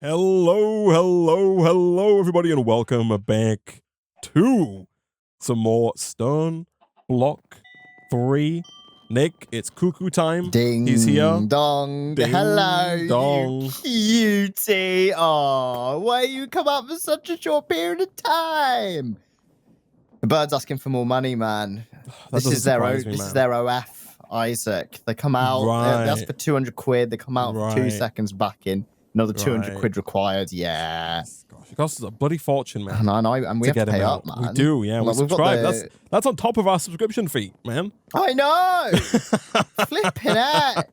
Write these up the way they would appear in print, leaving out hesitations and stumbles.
Hello, everybody, and welcome back to some more StoneBlock 3. Nick, it's cuckoo time. Ding, he's here. Dong. Ding Hello, dong. you cutie. Oh, why you come up for such a short period of time? The bird's asking for more money, man. This is their OF, Isaac. They come out, they ask for 200 quid. They come out for 2 seconds back in. Another 200 quid required. Yeah. Gosh, it costs us a bloody fortune, man. And we have to pay up, man. We do, yeah. We subscribe. That's on top of our subscription fee, man. I know. Flipping heck.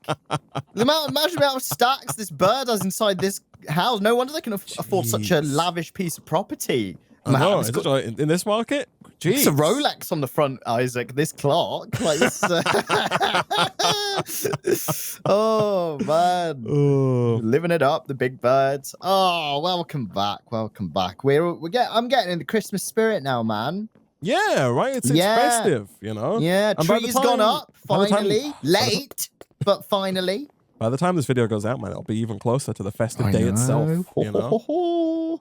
Imagine the amount of stacks this bird has inside this house. No wonder they can afford such a lavish piece of property. Man, in this market? Jeez. It's a Rolex on the front, Isaac. This clock. Like, oh, man. Living it up, the big birds. Oh, welcome back. Welcome back. I'm getting in the Christmas spirit now, man. Yeah, right? It's festive, you know? Yeah, tree's gone up, finally. Late, but finally. By the time this video goes out, man, it'll be even closer to the festive day itself, you know?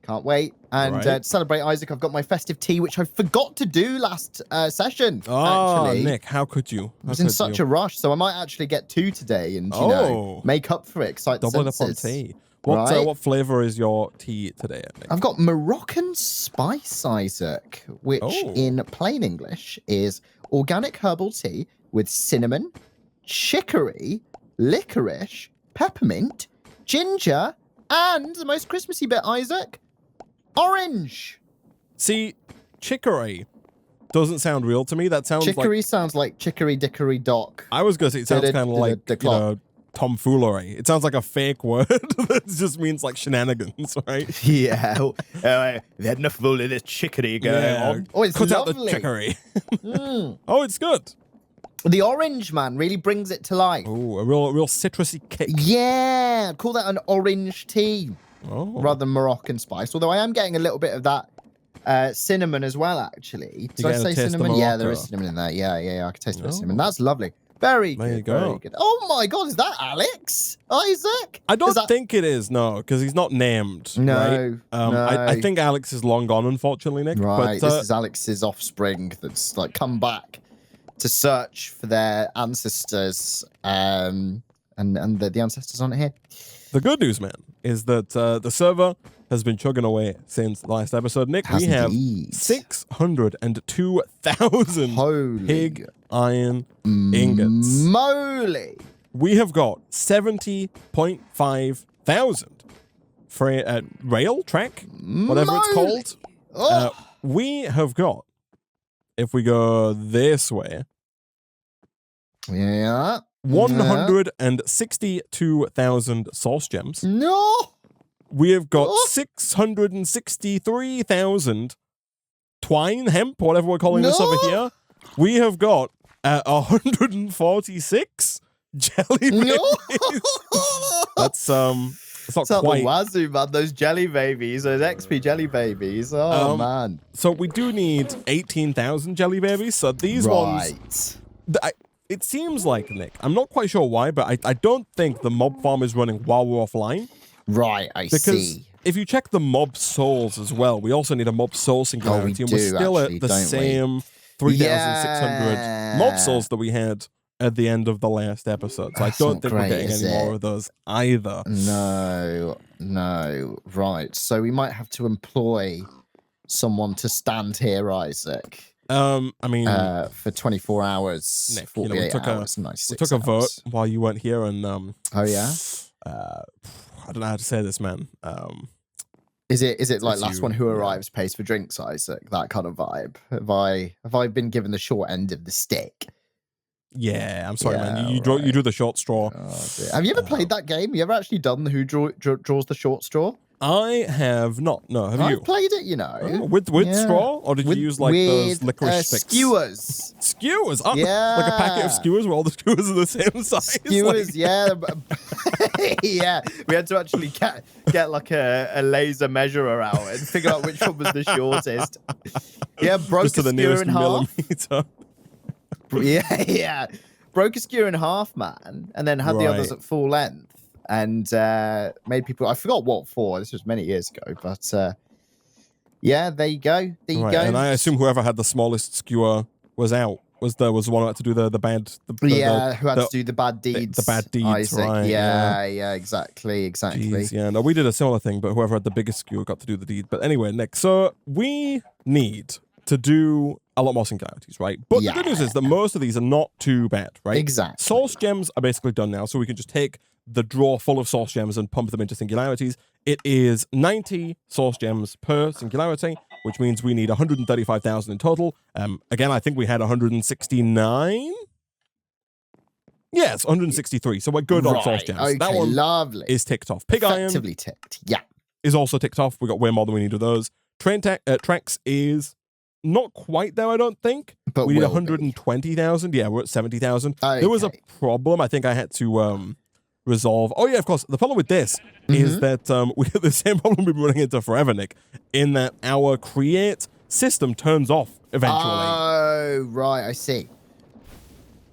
Can't wait. And to celebrate Isaac, I've got my festive tea, which I forgot to do last session. Oh, actually. Nick, how could you? I was in such a rush, so I might actually get 2 today and, you know, make up for it. Excite the senses. Double it up on tea. What flavor is your tea today, Nick? I've got Moroccan spice, Isaac, which in plain English is organic herbal tea with cinnamon, chicory, licorice, peppermint, ginger, and the most Christmassy bit, Isaac, orange. See, chicory doesn't sound real to me. That sounds chicory sounds like chicory dickory dock. I was going to say it sounds kind of like, you know, tomfoolery. It sounds like a fake word that just means like shenanigans, right? Yeah. We had enough of this chicory going on. Oh, it's Cut lovely. out the chicory. Oh, it's good. The orange, man, really brings it to life. Oh, a real citrusy kick. Yeah, call that an orange tea rather than Moroccan spice. Although I am getting a little bit of that cinnamon as well, actually. Did I say cinnamon? Yeah, there is cinnamon in there. Yeah, I can taste a bit of cinnamon. That's lovely. Very good. There you go. Very good. Oh my God, is that Alex? Isaac? I don't think it is, no, because he's not named. No, right? no. I think Alex is long gone, unfortunately, Nick. Right, but, this is Alex's offspring that's like come back to search for their ancestors, and the ancestors aren't here. The good news, man, is that the server has been chugging away since the last episode. Nick, we have 602,000 pig iron ingots. Moly! We have got 70.5 thousand rail track, whatever it's called. We have got, if we go this way, 162,000 source gems. No! We have got 663,000 twine, hemp, whatever we're calling this over here. We have got 146 jelly babies. That's not quite. Wazoo, man, those jelly babies, those XP jelly babies. Oh, man. So we do need 18,000 jelly babies. So these ones. It seems like, Nick, I'm not quite sure why, but I don't think the mob farm is running while we're offline. Right, I see. Because if you check the mob souls as well, we also need a mob soul singularity, and we're still at the same 3,600 mob souls that we had at the end of the last episode. So I don't think we're getting any more of those either. No. Right. So we might have to employ someone to stand here, Isaac. I mean, for 24 hours, Nick, 48 we took a vote while you weren't here, and oh yeah, I don't know how to say this, man. Is it like last one who arrives pays for drinks, Isaac? That kind of vibe. Have I been given the short end of the stick? Yeah, I'm sorry, man. You drew the short straw. Oh, have you ever played that game? You ever actually done the who draws the short straw? I have not. No, have you? I've played it, you know. With straw? Or did you use like those licorice sticks? Skewers. Skewers? Oh, yeah. Like a packet of skewers where all the skewers are the same size? Skewers, yeah. Yeah. We had to actually get like a laser measurer out and figure out which one was the shortest. Yeah, broke a skewer in half. Yeah. Broke a skewer in half, man. And then had the others at full length. and made people. I forgot what for. This was many years ago, but yeah, there you go. There you go. And I assume whoever had the smallest skewer was out. Was the one who had to do the bad? Who had to do the bad deeds? The bad deeds, Isaac. right? Yeah, exactly. Jeez, yeah, no, we did a similar thing, but whoever had the biggest skewer got to do the deed. But anyway, Nick, so we need to do a lot more singularities, right? But the good news is that most of these are not too bad, right? Exactly. Source gems are basically done now, so we can just take the drawer full of source gems and pump them into singularities. It is 90 source gems per singularity, which means we need 135,000 in total. Again, I think we had 169. Yes, 163. So we're good on source gems. Okay, that one lovely. is ticked off. Pig iron ticked. Yeah. is also ticked off. We got way more than we need of those. Train tracks is not quite there, I don't think. But we need 120,000. Yeah, we're at 70,000. Okay. There was a problem I think I had to resolve. Oh yeah, of course. The problem with this is that we have the same problem we've been running into forever, Nick, in that our create system turns off eventually. Oh, right. I see.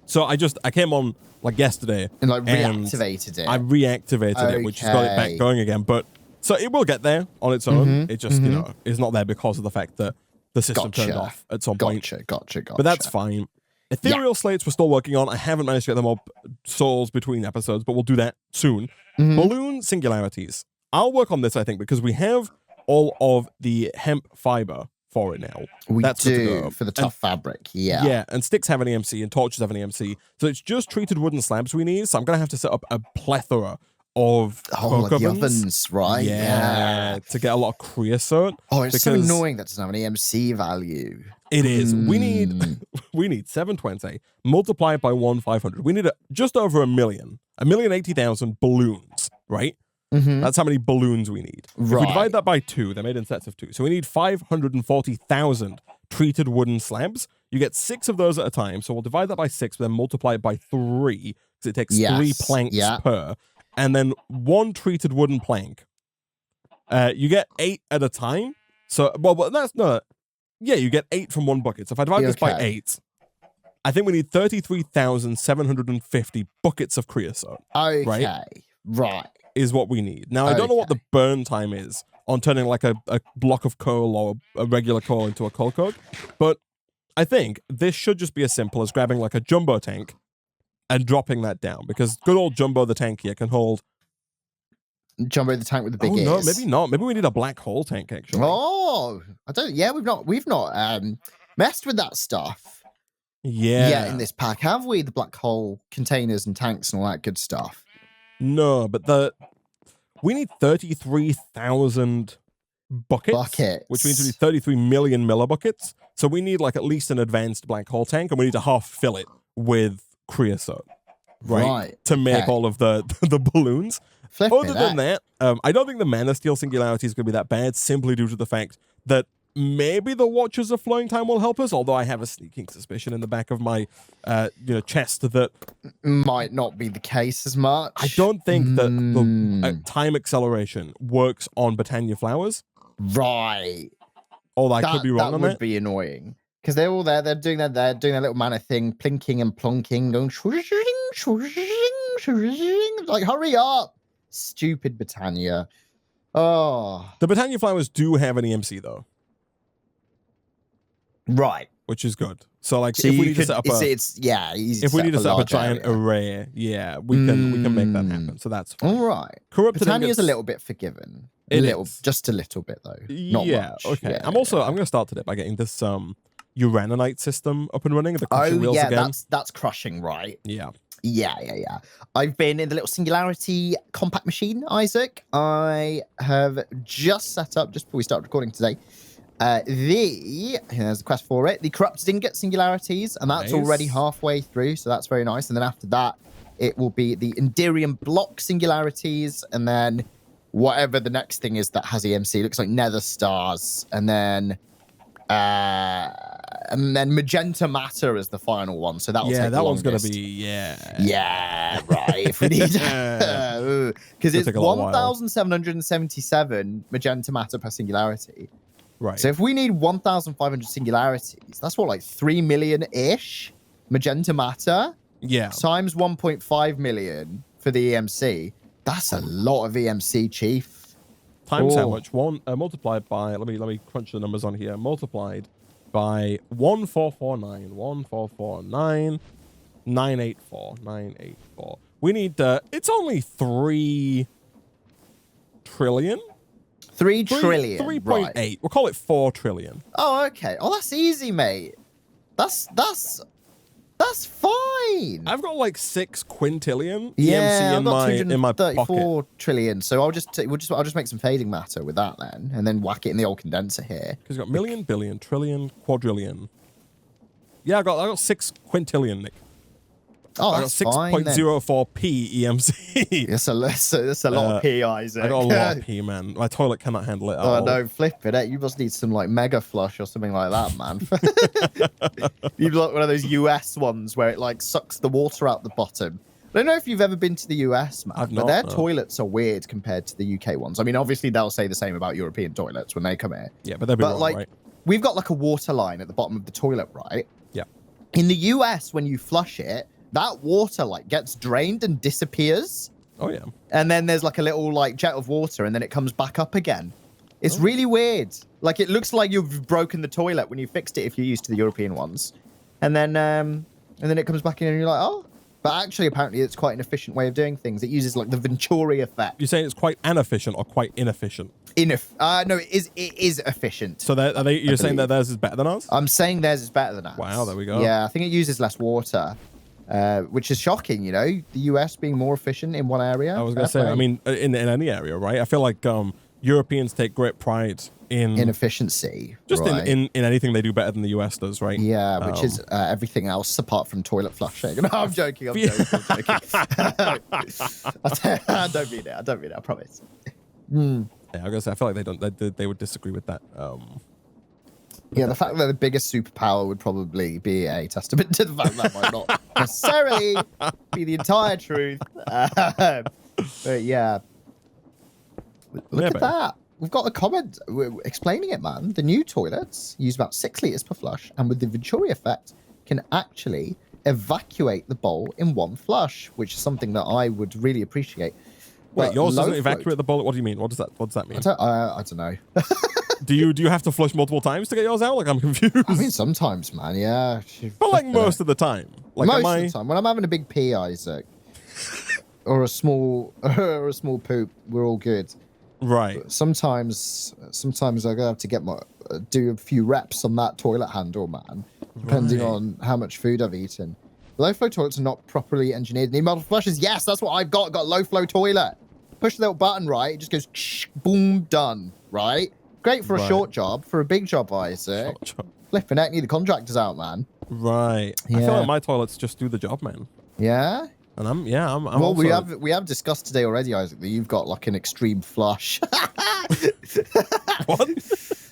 So I came on like yesterday and like reactivated it. I reactivated it, which has got it back going again. But so it will get there on its own. It just, you know, is not there because of the fact that the system turned off at some point. Gotcha. But that's fine. Ethereal slates we're still working on. I haven't managed to get them up souls between episodes, but we'll do that soon. Balloon singularities. I'll work on this, I think, because we have all of the hemp fiber for it now. That's good to go. For the tough fabric, yeah. Yeah, and sticks have an EMC and torches have an EMC. So it's just treated wooden slabs we need. So I'm going to have to set up a plethora of like the ovens, right? Yeah, to get a lot of creosote. Oh, it's so annoying that doesn't have an EMC value. It is. We need 720 multiplied by 500. We need just over 1,080,000 balloons, right? That's how many balloons we need. If we divide that by 2, they're made in sets of 2. So we need 540,000 treated wooden slabs. You get 6 of those at a time. So we'll divide that by 6, then multiply it by 3, because it takes 3 planks per. And then 1 treated wooden plank. You get 8 at a time. So, well, that's not... Yeah, you get 8 from 1 bucket. So if I divide this by 8, I think we need 33,750 buckets of creosote. Right. Is what we need. Now, I don't know what the burn time is on turning like a block of coal or a regular coal into a coal coke, but I think this should just be as simple as grabbing like a jumbo tank and dropping that down, because good old Jumbo the tank here can hold... Jumbo the tank with the big ears. No, maybe not. Maybe we need a black hole tank, actually. Oh, I don't... Yeah, we've not messed with that stuff. Yeah, in this pack, have we? The black hole containers and tanks and all that good stuff. No, but we need 33,000 buckets, which means we need 33 million millibuckets. So we need like at least an advanced black hole tank, and we need to half fill it with creosote, right? To make all of the balloons. Other than that, I don't think the mana steal singularity is going to be that bad, simply due to the fact that maybe the Watchers of Flowing Time will help us, although I have a sneaking suspicion in the back of my chest that might not be the case as much. I don't think that the time acceleration works on Botania flowers. Right. Although I could be wrong on that. That would be annoying. Because they're all there, they're doing their little mana thing, plinking and plonking, going like, hurry up, stupid Botania. Oh. The Botania flowers do have an EMC though. Right. Which is good. So like if we need to set up if we need to set up a giant array, we can make that happen. So that's fine. All right. Corrupted Botania's a little bit forgiven. Just a little bit though. Not much. Okay. Yeah, I'm going to start today by getting this Urananite system up and running. The wheels again. That's crushing, right? Yeah. Yeah. I've been in the little Singularity compact machine, Isaac. I have just set up, just before we start recording today, here's the quest for it, the corrupted ingot singularities, and that's already halfway through, so that's very nice. And then after that, it will be the Enderium block singularities, and then whatever the next thing is that has EMC. It looks like nether stars, and then magenta matter is the final one. So that will take that one's going to be right. If we need, because it's 1,777 magenta matter per singularity. Right. So if we need 1,500 singularities, that's what, like 3 million-ish magenta matter? Yeah. Times 1.5 million for the EMC. That's a lot of EMC, Chief. Times how much? Multiplied by, let me crunch the numbers on here. Multiplied by 1449. 984. We need, it's only 3 trillion? 3 trillion. 3.8. Right. We'll call it 4 trillion. Oh, okay. Oh, that's easy, mate. That's fine. I've got like 6 quintillion yeah, EMC in my pocket. 4 trillion. So I'll just make some fading matter with that then, and then whack it in the old condenser here. Because you've got million, billion, trillion, quadrillion. Yeah, I got 6 quintillion, Nick. Oh, that's fine. 6.04p EMC. That's a lot of P, Isaac. I got a lot of P, man. My toilet cannot handle it at all. No, flip it. You must need some like mega flush or something like that, man. You've got one of those US ones where it like sucks the water out the bottom. I don't know if you've ever been to the US, man, but their toilets are weird compared to the UK ones. I mean, obviously they'll say the same about European toilets when they come here. Yeah, but they'll be wrong, like, right? We've got like a water line at the bottom of the toilet, right? Yeah. In the US, when you flush it, that water like gets drained and disappears. Oh yeah. And then there's like a little like jet of water, and then it comes back up again. It's really weird. Like it looks like you've broken the toilet when you fixed it if you're used to the European ones, and then it comes back in, and you're like, oh. But actually, apparently, it's quite an efficient way of doing things. It uses like the Venturi effect. You're saying it's quite inefficient or quite inefficient? No, it is efficient. So you're saying that theirs is better than ours? I'm saying theirs is better than ours. Wow, there we go. Yeah, I think it uses less water. Which is shocking, you know, the US being more efficient in one area. I was going to say, I mean, in any area, right? I feel like Europeans take great pride in efficiency. Just right? in anything they do better than the US does, right? Yeah, which is everything else apart from toilet flushing. No, I'm joking. I don't mean it. I promise. Yeah, I was going to say, I feel like they would disagree with that. Yeah, the fact that the biggest superpower would probably be a testament to the fact that might not necessarily be the entire truth. But yeah. Look at that. We've got a comment explaining it, man. The new toilets use about 6 liters per flush, and with the Venturi effect, can actually evacuate the bowl in one flush, which is something that I would really appreciate. Wait, yours doesn't evacuate the bowl? What do you mean? What does that mean? I don't know. Do you have to flush multiple times to get yours out? Like, I'm confused. I mean, sometimes, man, yeah. But like most of the time. Like, most of the time. When I'm having a big pee, Isaac, or a small poop, we're all good. Right. But sometimes I'm gonna have to do a few reps on that toilet handle, man, depending on how much food I've eaten. Low flow toilets are not properly engineered. Need multiple flushes. Yes, that's what I've got. Got a low flow toilet. Push the little button, right? It just goes boom, done, right? Great for a short job. For a big job, Isaac. Flipping heck, need the contractors out, man. Right. Yeah. I feel like my toilets just do the job, man. Yeah? And I'm well, also... we have discussed today already, Isaac, that you've got like an extreme flush. What?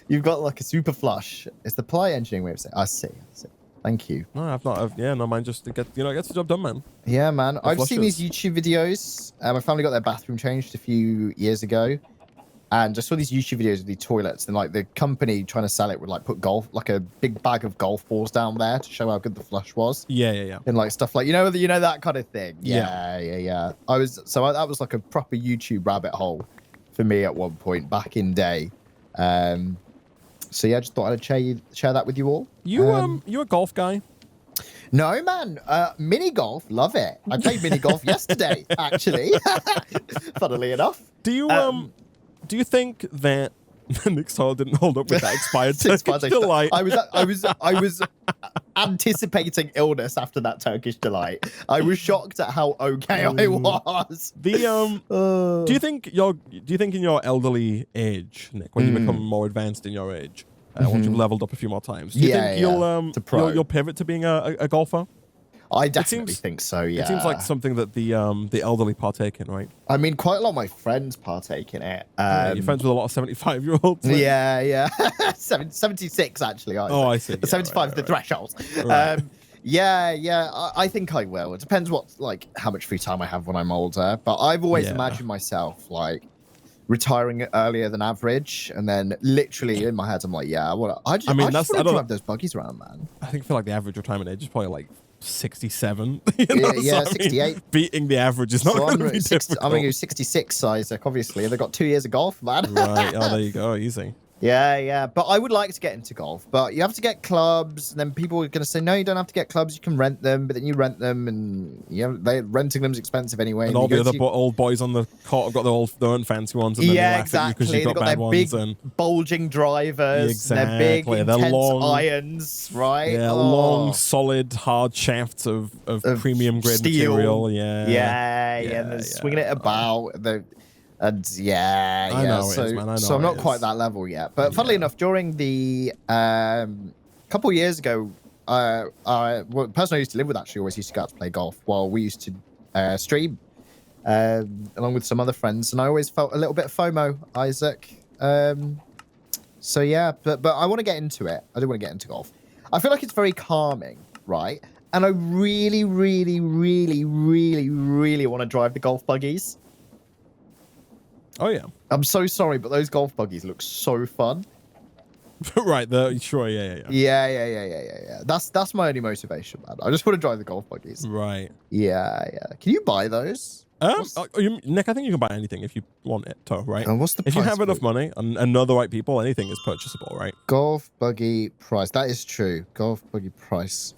You've got like a super flush. It's the polite engineering way of saying. I see. Thank you. No, I've not. Mine just it gets the job done, man. Yeah, man. I've seen these YouTube videos. My family got their bathroom changed a few years ago, and I saw these YouTube videos of the toilets, and like the company trying to sell it would like put like a big bag of golf balls down there to show how good the flush was. Yeah. And like stuff like that kind of thing. Yeah. That was like a proper YouTube rabbit hole for me at one point back in day. So yeah, I just thought I'd share that with you all. You a golf guy? No, man. Mini golf, love it. I played mini golf yesterday, actually. Funnily enough. Do you think that Nick's toilet didn't hold up with that expired Turkish delight? I was anticipating illness after that Turkish delight. I was shocked at how okay I was. Do you think in your elderly age, Nick, when you become more advanced in your age, once you've leveled up a few more times, do you think you'll pivot to being a golfer? I definitely think so, yeah. It seems like something that the elderly partake in, right? I mean, quite a lot of my friends partake in it. You're friends with a lot of 75-year-olds? Right? Yeah. 76, actually. Oh, I see. 75 is the threshold. Right. I think I will. It depends how much free time I have when I'm older. But I've always imagined myself, like, retiring earlier than average, and then literally in my head I'm like, I just want to drive those buggies around, man. I feel like the average retirement age is probably like 67. Yeah, 68. Beating the average is not going to be difficult. I'm going to go 66, Isaac, obviously. They've got 2 years of golf, man. Right. Oh, there you go. Easy. Yeah. But I would like to get into golf, but you have to get clubs, and then people are going to say, no, you don't have to get clubs. You can rent them, but then you rent them, and renting them is expensive anyway. And all the other old boys on the court have got their own fancy ones, and then they laugh at you because you've got bad ones. Big, and bulging drivers. Exactly. They're big, intense long irons, right? Yeah, long, solid, hard shafts of premium grade steel. material. Yeah, and they're swinging it about. And I know so, it is, man. I know so I'm not it quite is. that level yet. But funnily enough, during the couple of years ago, the person I used to live with actually always used to go out to play golf while we used to stream along with some other friends. And I always felt a little bit of FOMO, Isaac. So yeah, but I want to get into it. I do want to get into golf. I feel like it's very calming, right? And I really, really, really, really, really want to drive the golf buggies. Oh yeah. I'm so sorry, but those golf buggies look so fun. Right. Sure. Yeah. Yeah. That's my only motivation, man. I just want to drive the golf buggies. Right. Yeah. Can you buy those? Nick, I think you can buy anything if you want it, right? And what's the price? If you have enough money and know the right people, anything is purchasable, right? Golf buggy price. That is true. Golf buggy price.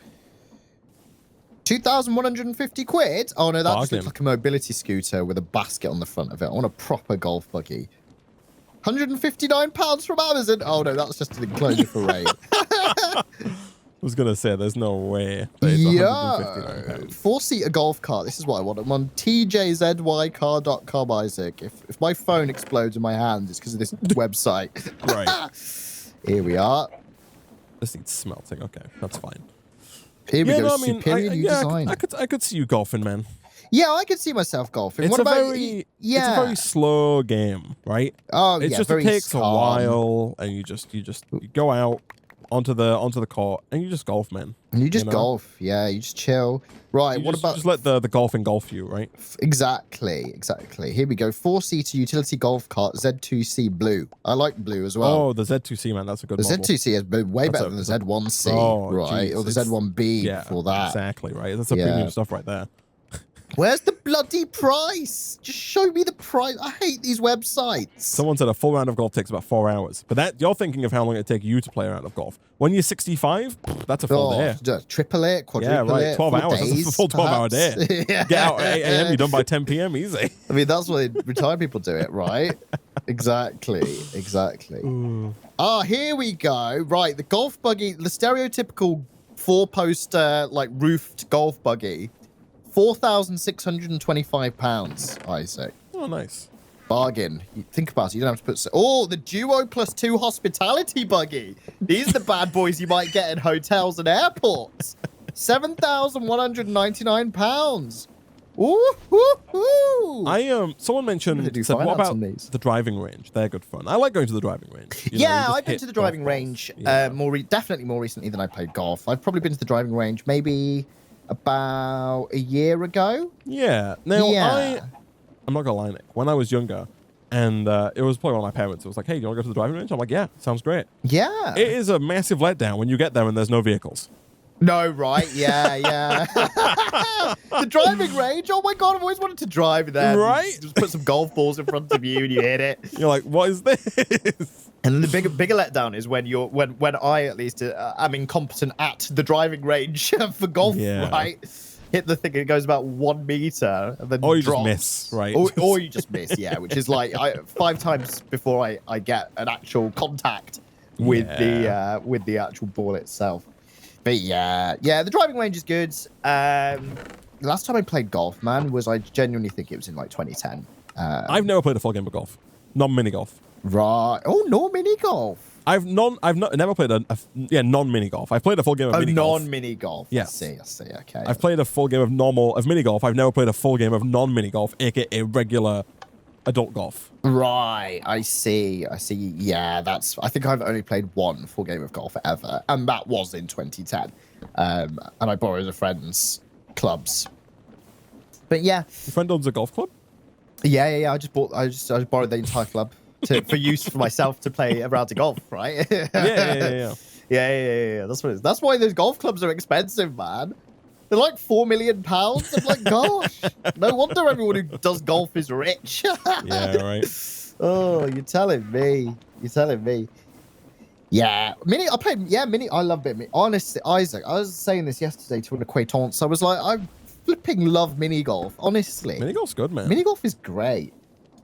2,150 quid? Oh, no, that just looks like a mobility scooter with a basket on the front of it. I want a proper golf buggy. £159 from Amazon? Oh, no, that's just an enclosure for rain. I was going to say, there's no way. Yeah. 4-seater golf cart. This is what I want. I'm on tjzycar.com, Isaac. If my phone explodes in my hand, it's because of this website. Right. Here we are. This needs smelting. Okay, that's fine. Here we go. Superior new design. I could see you golfing, man. Yeah, I could see myself golfing. It's a very slow game, right? Oh, it takes a while, and you go out onto the court and you just golf, man. And you just golf, yeah. You just chill. Right. Just let the golf engulf you, right? Exactly. Here we go. 4-seater utility golf cart Z2C blue. I like blue as well. Oh, the Z2C, man, that's a good model. The Z2C is way better than the Z1C, right? Geez, or the Z1B for that. Exactly, right. That's a premium stuff right there. Where's the bloody price? Just show me the price. I hate these websites. Someone said a full round of golf takes about 4 hours. But you're thinking of how long it take you to play a round of golf. When you're 65, that's a full day. Triple it, quadruple it. 12 hours. That's a full 12-hour day. Get out at 8 a.m., you're done by 10 p.m. easy. I mean, that's why retired people do it, right? Exactly. Here we go. Right, the golf buggy, the stereotypical 4-poster, roofed golf buggy. £4,625, Isaac. Oh, nice. Bargain. You think about it. You don't have to put... Oh, the Duo +2 hospitality buggy. These are the bad boys you might get in hotels and airports. £7,199. Ooh. Someone mentioned, what about the driving range? They're good fun. I like going to the driving range. I've been to the driving range definitely more recently than I played golf. I've probably been to the driving range maybe... about a year ago. Yeah. Now, I'm not gonna lie, Nick. When I was younger, and it was probably one of my parents, it was like, hey, do you want to go to the driving range? I'm like, yeah, sounds great. Yeah. It is a massive letdown when you get there and there's no vehicles. No, right? Yeah. The driving range? Oh my God, I've always wanted to drive there. Right? Just put some golf balls in front of you and you hit it. You're like, what is this? And the bigger letdown is when when I at least am incompetent at the driving range for golf, right? Hit the thing and it goes about 1 meter and then drops. Just miss, right? Or you just miss, yeah, which is 5 times before I get an actual contact with the actual ball itself. But yeah, the driving range is good. The last time I played golf, man, I genuinely think it was in 2010. I've never played a full game of golf, non-mini golf. Right. Oh, no mini golf. I've never played non-mini golf. I've played a full game of mini golf. Non-mini golf. Yeah. I see. Okay. I've played a full game of mini golf. I've never played a full game of non-mini golf, aka regular adult golf. Right. I see. Yeah, I think I've only played one full game of golf ever, and that was in 2010. And I borrowed a friend's clubs. But yeah. Your friend owns a golf club? Yeah. I just borrowed the entire club. For use for myself to play a round of golf, right? Yeah. That's what it is. That's why those golf clubs are expensive, man. They're like £4 million. I'm like, gosh, no wonder everyone who does golf is rich. Yeah, right. Oh, you're telling me. You're telling me. Yeah, I love it. Honestly, Isaac, I was saying this yesterday to an acquaintance. I was like, I flipping love mini golf. Honestly, Mini golf's good, man. Mini golf is great.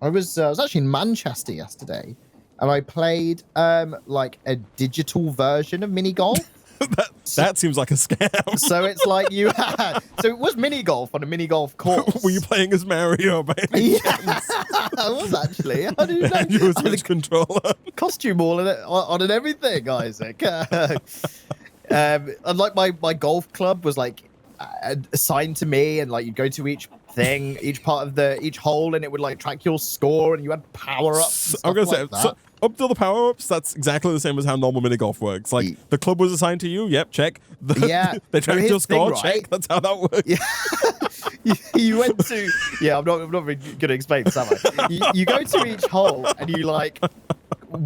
I was actually in Manchester yesterday, and I played like a digital version of mini golf. that seems like a scam. So it's like so it was mini golf on a mini golf course. Were you playing as Mario by any chance? I was actually. How do you know? You was a controller. Costume all on and everything, Isaac. And like my golf club was like assigned to me, and like you go to each part of each hole, and it would like track your score, and you had power ups. I'm gonna say up to the power ups. That's exactly the same as how normal mini golf works. Like the club was assigned to you. Yep, check. They tracked your score. Right? Check. That's how that works. Yeah. you went to. Yeah, I'm not very good at explaining this, am I? You go to each hole, and you like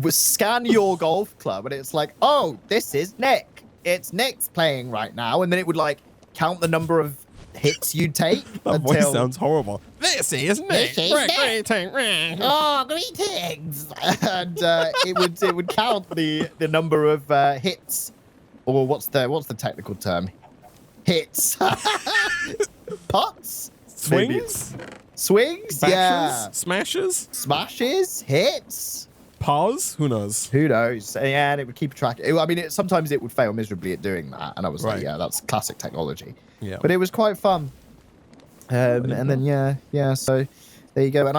scan your golf club, and it's like, oh, this is Nick. It's Nick's playing right now, and then it would like count the number of hits you take. That voice sounds horrible. This is Nick. Greetings. Oh, greetings. And it would count the number of hits, or what's the technical term? Hits. Putts. Swings. Swings. Bashes, yeah. Smashes. Hits. Pause. Who knows? Yeah, and it would keep track. I mean, sometimes it would fail miserably at doing that, and I was like, yeah, that's classic technology. Yeah. But it was quite fun. And then yeah. So there you go. And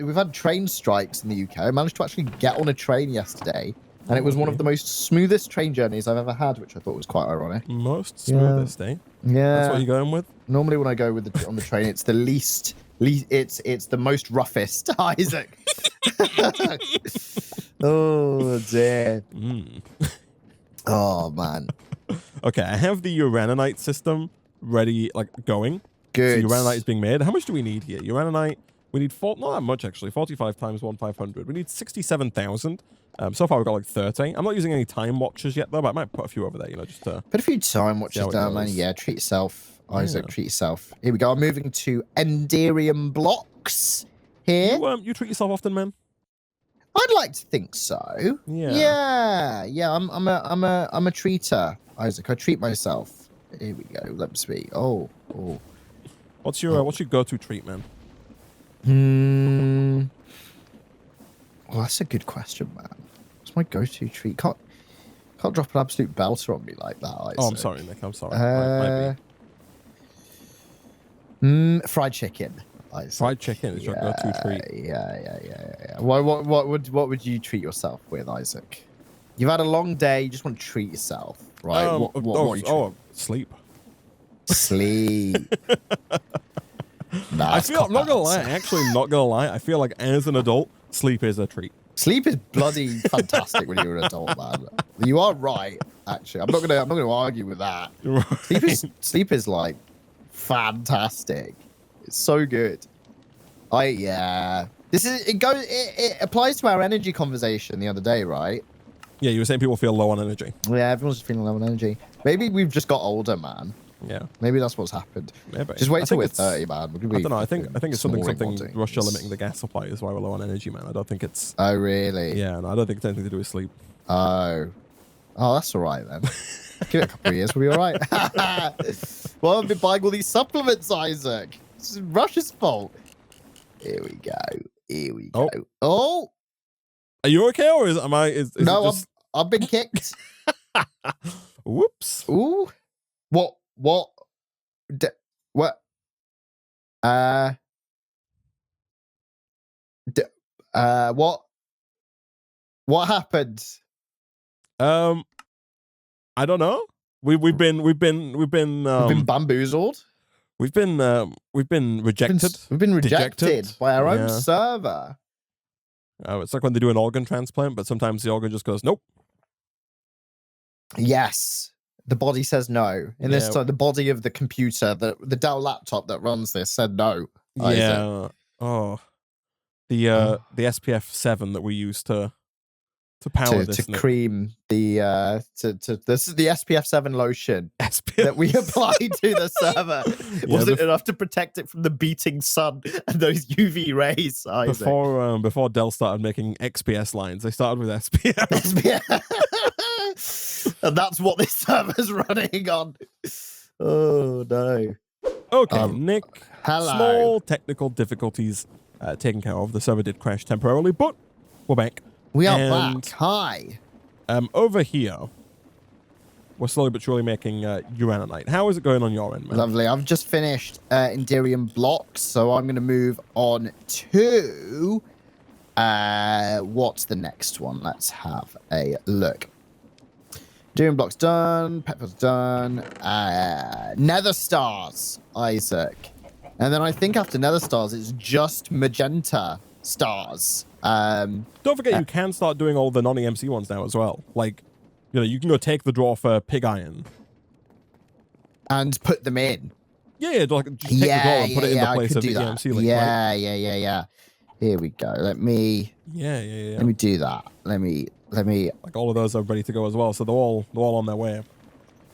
we've had train strikes in the UK. I managed to actually get on a train yesterday, and it was one of the most smoothest train journeys I've ever had, which I thought was quite ironic. Most smoothest, eh? Yeah. That's what you're going with? Normally, when I go on the train, it's the least. It's the most roughest, Isaac. Oh dear. Oh man. Okay, I have the Urananite system ready, like going. Good. So Urananite is being made. How much do we need here? Urananite, we need not that much actually. 45 times 1,500. We need 67,000. So far we've got like 30. I'm not using any time watches yet though, but I might put a few over there, just to put a few time watches down, man. Yeah, treat yourself. Isaac, treat yourself. Here we go. I'm moving to Enderium blocks here. You treat yourself often, man? I'd like to think so. Yeah. I'm a treater, Isaac. I treat myself. Here we go. Let me see. Oh. What's your go-to treat, man? Well, that's a good question, man. What's my go-to treat? Can't drop an absolute belter on me like that, Isaac. Oh, I'm sorry, Nick. I'm sorry. Might be. Fried chicken. Isaac. Fried chicken is your go-to treat. Yeah. What would you treat yourself with, Isaac? You've had a long day. You just want to treat yourself, right? What Sleep. Sleep. I'm not gonna lie. Actually, not gonna lie. I feel like as an adult, sleep is a treat. Sleep is bloody fantastic when you're an adult, man. You are right. Actually, I'm not gonna argue with that. Right. Sleep is like fantastic. It's so good. It applies to our energy conversation the other day, right? Yeah, you were saying people feel low on energy. Yeah, everyone's feeling low on energy. Maybe we've just got older, man. Yeah. Maybe that's what's happened. Maybe. Just wait till we're 30, man. I don't know. I think it's something Russia limiting the gas supply is why we're low on energy, man. I don't think it's. Oh really? Yeah, no, I don't think it's anything to do with sleep. Oh, that's all right then. Give it a couple of years, we'll be all right. Well, I've been buying all these supplements, Isaac. This is Russia's fault. Here we go. Oh. Are you okay, or am I? No, I've been kicked. Whoops. Ooh. What? What? What happened? I don't know. We've been bamboozled. We've been rejected. We've been rejected by our own server. It's like when they do an organ transplant, but sometimes the organ just goes, nope. Yes. The body says no. In this time, the body of the computer, the Dell laptop that runs this said no. Yeah. Oh. The SPF 7 that we use to to power to cream the this is the SPF 7 lotion that we applied to the server. Wasn't enough to protect it from the beating sun and those UV rays. Isaac. Before Dell started making XPS lines, they started with SPF. And that's what this server's running on. Oh no. Okay, Nick. Hello. Small technical difficulties taken care of. The server did crash temporarily, but we're back. We are back. Hi. Over here, we're slowly but surely making Urananite. How is it going on your end, man? Lovely. I've just finished Enderium blocks, so I'm going to move on to what's the next one? Let's have a look. Enderium blocks done. Pepper's done. Nether stars, Isaac. And then I think after Nether stars, it's just magenta stars. Don't forget, you can start doing all the non-EMC ones now as well. Like, you know, you can go take the draw for pig iron and put them in. Yeah, like just take the draw and put it in the place of the EMC link. Yeah, right? yeah. Here we go. Let me. Yeah. Let me do that. Let me. Like all of those are ready to go as well, so they're all on their way.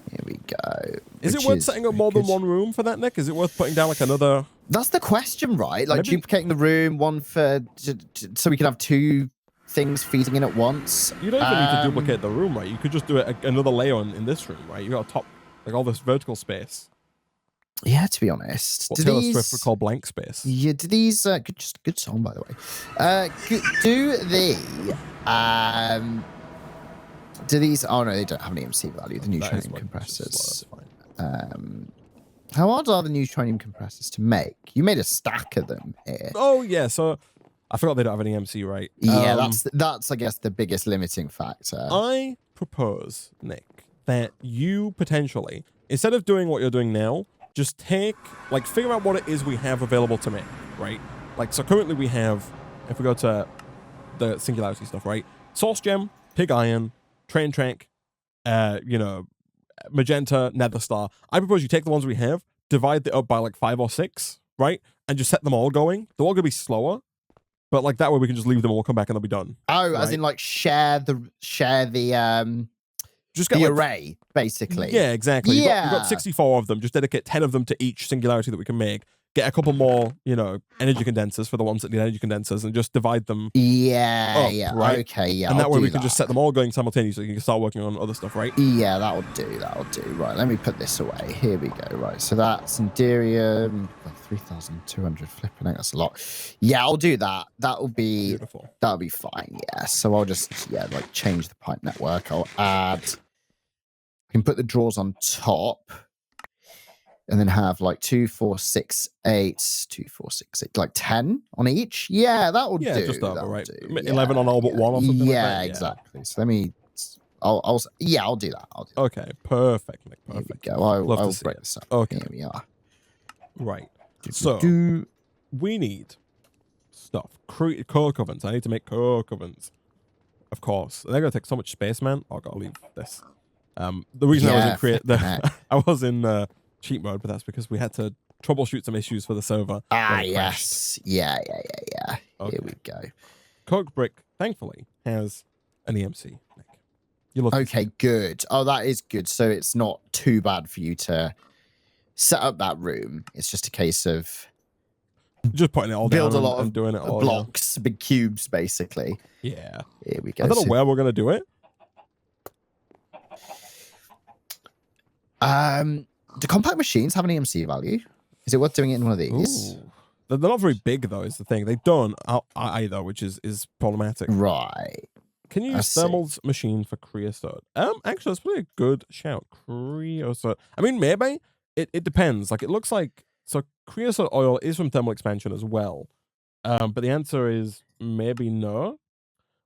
Here we go. Is it worth setting up more than one room for that, Nick? Is it worth putting down like another? That's the question, right? Like duplicating the room, one for so we can have two things feeding in at once. You don't even need to duplicate the room, right? You could just do it another layer in this room, right? You got a top, like all this vertical space. Yeah, to be honest. What Taylor Swift would call blank space. Yeah, do these good song by the way. Do these oh no, they don't have an EMC value, the neutronium compressors. How hard are the neutronium compressors to make? You made a stack of them here. Oh yeah, so I forgot they don't have an EMC, right? Yeah, that's I guess the biggest limiting factor. I propose, Nick, that you potentially, instead of doing what you're doing now, just figure out what it is we have available to make, right? Like, so currently we have, if we go to the Singularity stuff, right? Source gem, pig iron, train track, magenta, nether star. I propose you take the ones we have, divide it up by like 5 or 6, right? And just set them all going. They're all gonna be slower, but like that way we can just leave them all, come back, and they'll be done. Oh, right? As in like share the just get the array, basically. Yeah, exactly. Yeah. You've got 64 of them. Just dedicate 10 of them to each singularity that we can make. Get a couple more, energy condensers for the ones that need energy condensers, and just divide them. Yeah, right? Okay, yeah. And that way we can just set them all going simultaneously. You can start working on other stuff, right? Yeah, that'll do. Right, let me put this away. Here we go. Right, so that's Enderium. 3,200 flipping out. That's a lot. Yeah, I'll do that. That'll be beautiful. That'll be fine. Yeah. So I'll just change the pipe network. I'll add. I can put the drawers on top. And then have like 2, 4, 6, 8, 2, 4, 6, 8, like 10 on each. Yeah, that will do. Yeah, just over, right? 11 on all but one or something like that? Yeah, exactly. So let me, I'll do that. Okay, perfect, Nick, perfect. Here we go. I'll break this up. Okay. Here we are. Right. So, we need stuff. Core ovens. I need to make core ovens. Of course. They're going to take so much space, man. Oh, I've got to leave this. The reason I was in cheat mode, but that's because we had to troubleshoot some issues for the server. Yes. Yeah. Okay. Here we go. Coke Brick, thankfully, has an EMC. Okay, good. Oh, that is good. So it's not too bad for you to set up that room. It's just a case of just putting it all build down a lot and of doing it all, blocks, big cubes, basically. Yeah. Here we go. I don't know where we're going to do it. Do compact machines have an EMC value? Is it worth doing it in one of these? Ooh. They're not very big, though, is the thing. They don't either, which is problematic. Right. Can you use Thermal's machine for creosote? Actually, that's probably a good shout. Creosote. I mean, maybe. It depends. Like, it looks like... So, creosote oil is from thermal expansion as well. But the answer is maybe no.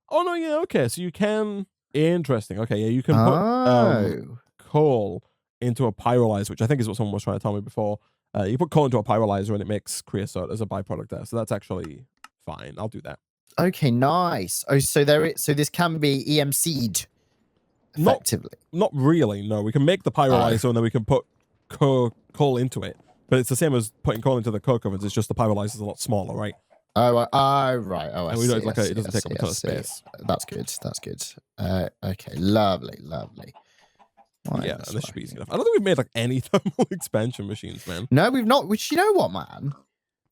Oh, no, yeah, okay. So, you can... Interesting. Okay, yeah, you can put coal into a pyrolyzer, which I think is what someone was trying to tell me before. You put coal into a pyrolyzer and it makes creosote as a byproduct there. So that's actually fine. I'll do that. Okay, nice. Oh, so this can be EMC'd effectively. Not really, no. We can make the pyrolyzer and then we can put coal into it. But it's the same as putting coal into the coke ovens. It's just the pyrolyzer is a lot smaller, right? right. Oh, and we don't it doesn't take up a ton of space. That's good. That's good. Okay, lovely. Yeah, and this should be easy enough. I don't think we've made like any thermal expansion machines, man. No, we've not. Which, you know what, man?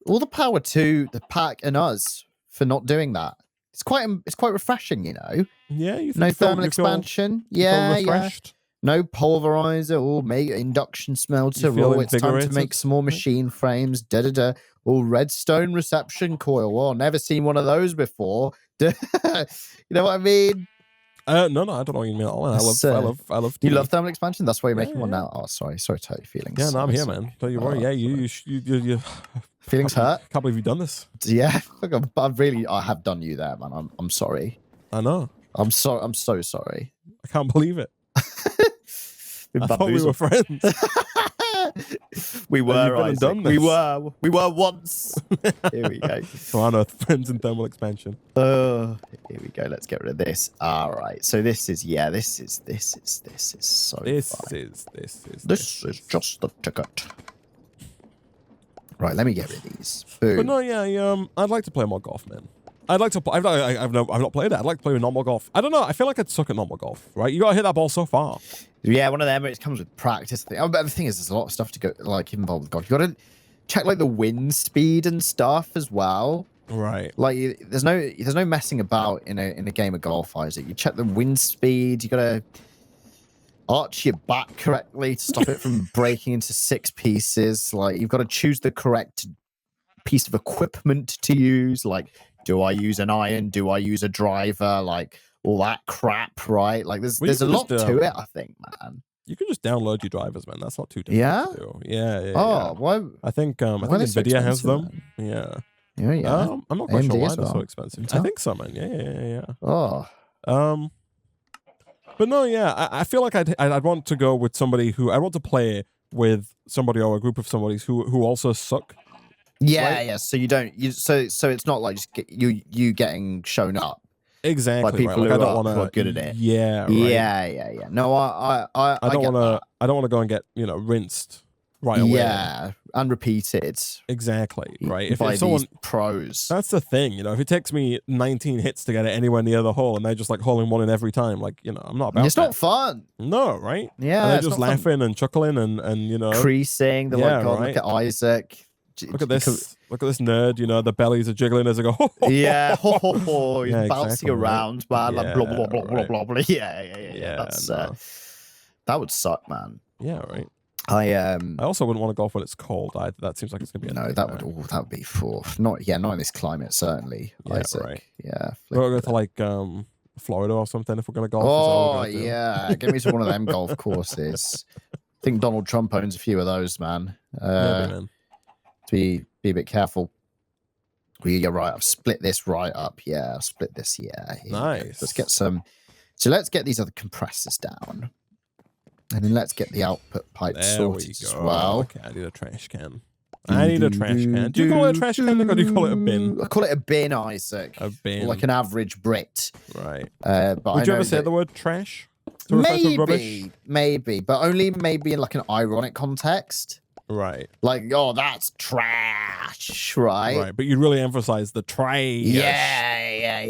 All the power to the pack and us for not doing that. It's quite refreshing, you know. Yeah, no thermal expansion. Yeah. No pulverizer or make induction smelter. Oh, it's time to make some more machine frames. All redstone reception coil. Oh, never seen one of those before. You know what I mean? No, I don't know what you mean. I love. You love thermal expansion. That's why you're making one now. Oh, sorry to hurt your feelings. Yeah, no, I'm here, man. Don't you worry. Yeah, you feelings hurt. Can't believe you've done this. Yeah, I have done you there, man. I'm sorry. I know. I'm so sorry. I can't believe it. I thought we were friends. We were, Isaac. We were once. Here we go. So on Earth, friends in thermal expansion. Here we go. Let's get rid of this. All right. So this is so This is just the ticket. Right. Let me get rid of these. Boom. But no, yeah, I'd like to play more golf, man. I'd like to play. I've not played it. I'd like to play normal golf. I don't know. I feel like I'd suck at normal golf, right? You gotta hit that ball so far. Yeah, one of them. It comes with practice. But the thing is, there's a lot of stuff to go involved with golf. You gotta check like the wind speed and stuff as well. Right. Like there's no messing about in a game of golf, Isaac. You check the wind speed. You gotta arch your back correctly to stop it from breaking into 6 pieces. Like you've got to choose the correct piece of equipment to use. Like, do I use an iron? Do I use a driver? Like all that crap, right? Like there's a lot to it, I think, man. You can just download your drivers, man. That's not too difficult to do. Yeah. Oh, why? I think Nvidia has them. Man? Yeah. Yeah. I'm not quite sure why they're so expensive. I think so, man. Yeah. Oh. But no, yeah. I feel like I'd want to go with somebody who I want to play with somebody or a group of somebody who also suck. Yeah, right? yeah. So you don't. So it's not like just you getting shown up. Exactly. By people right. who are good at it. Yeah. Right. Yeah. No, I don't want to. I don't want to go and get rinsed right away. Yeah, and repeated. Exactly. Right. If someone pros. That's the thing. If it takes me 19 hits to get it anywhere near the hole, and they're just like holing one in every time, like I'm not about. It's not fun. No, right? Yeah. And they're just laughing and chuckling and creasing. They're like, God, right? Look at Isaac. Look at this! Look at this nerd! The bellies are jiggling as they go. Yeah, he's bouncing around, man. Like blah blah blah blah blah blah. Yeah. That's that would suck, man. Yeah, right. I also wouldn't want to golf when it's cold either. That seems like it's gonna be that would be for not in this climate certainly. Yeah, Isaac. Right. Yeah, we'll go to like Florida or something if we're gonna golf. Oh yeah, get me to one of them golf courses. I think Donald Trump owns a few of those, man. Maybe, man. Be a bit careful. Yeah, right. I've split this right up. Yeah, I've split this. Yeah. Nice. Let's get some. So let's get these other compressors down, and then let's get the output pipe sorted as well. Okay, I need a trash can. I need a trash can. Do you call it a trash can or do you call it a bin? I call it a bin, Isaac. A bin, like an average Brit. Right. But would you ever say the word trash? Maybe, but only maybe in like an ironic context. Right. Like, oh, that's trash, right? Right, but you really emphasize the trash. Yeah,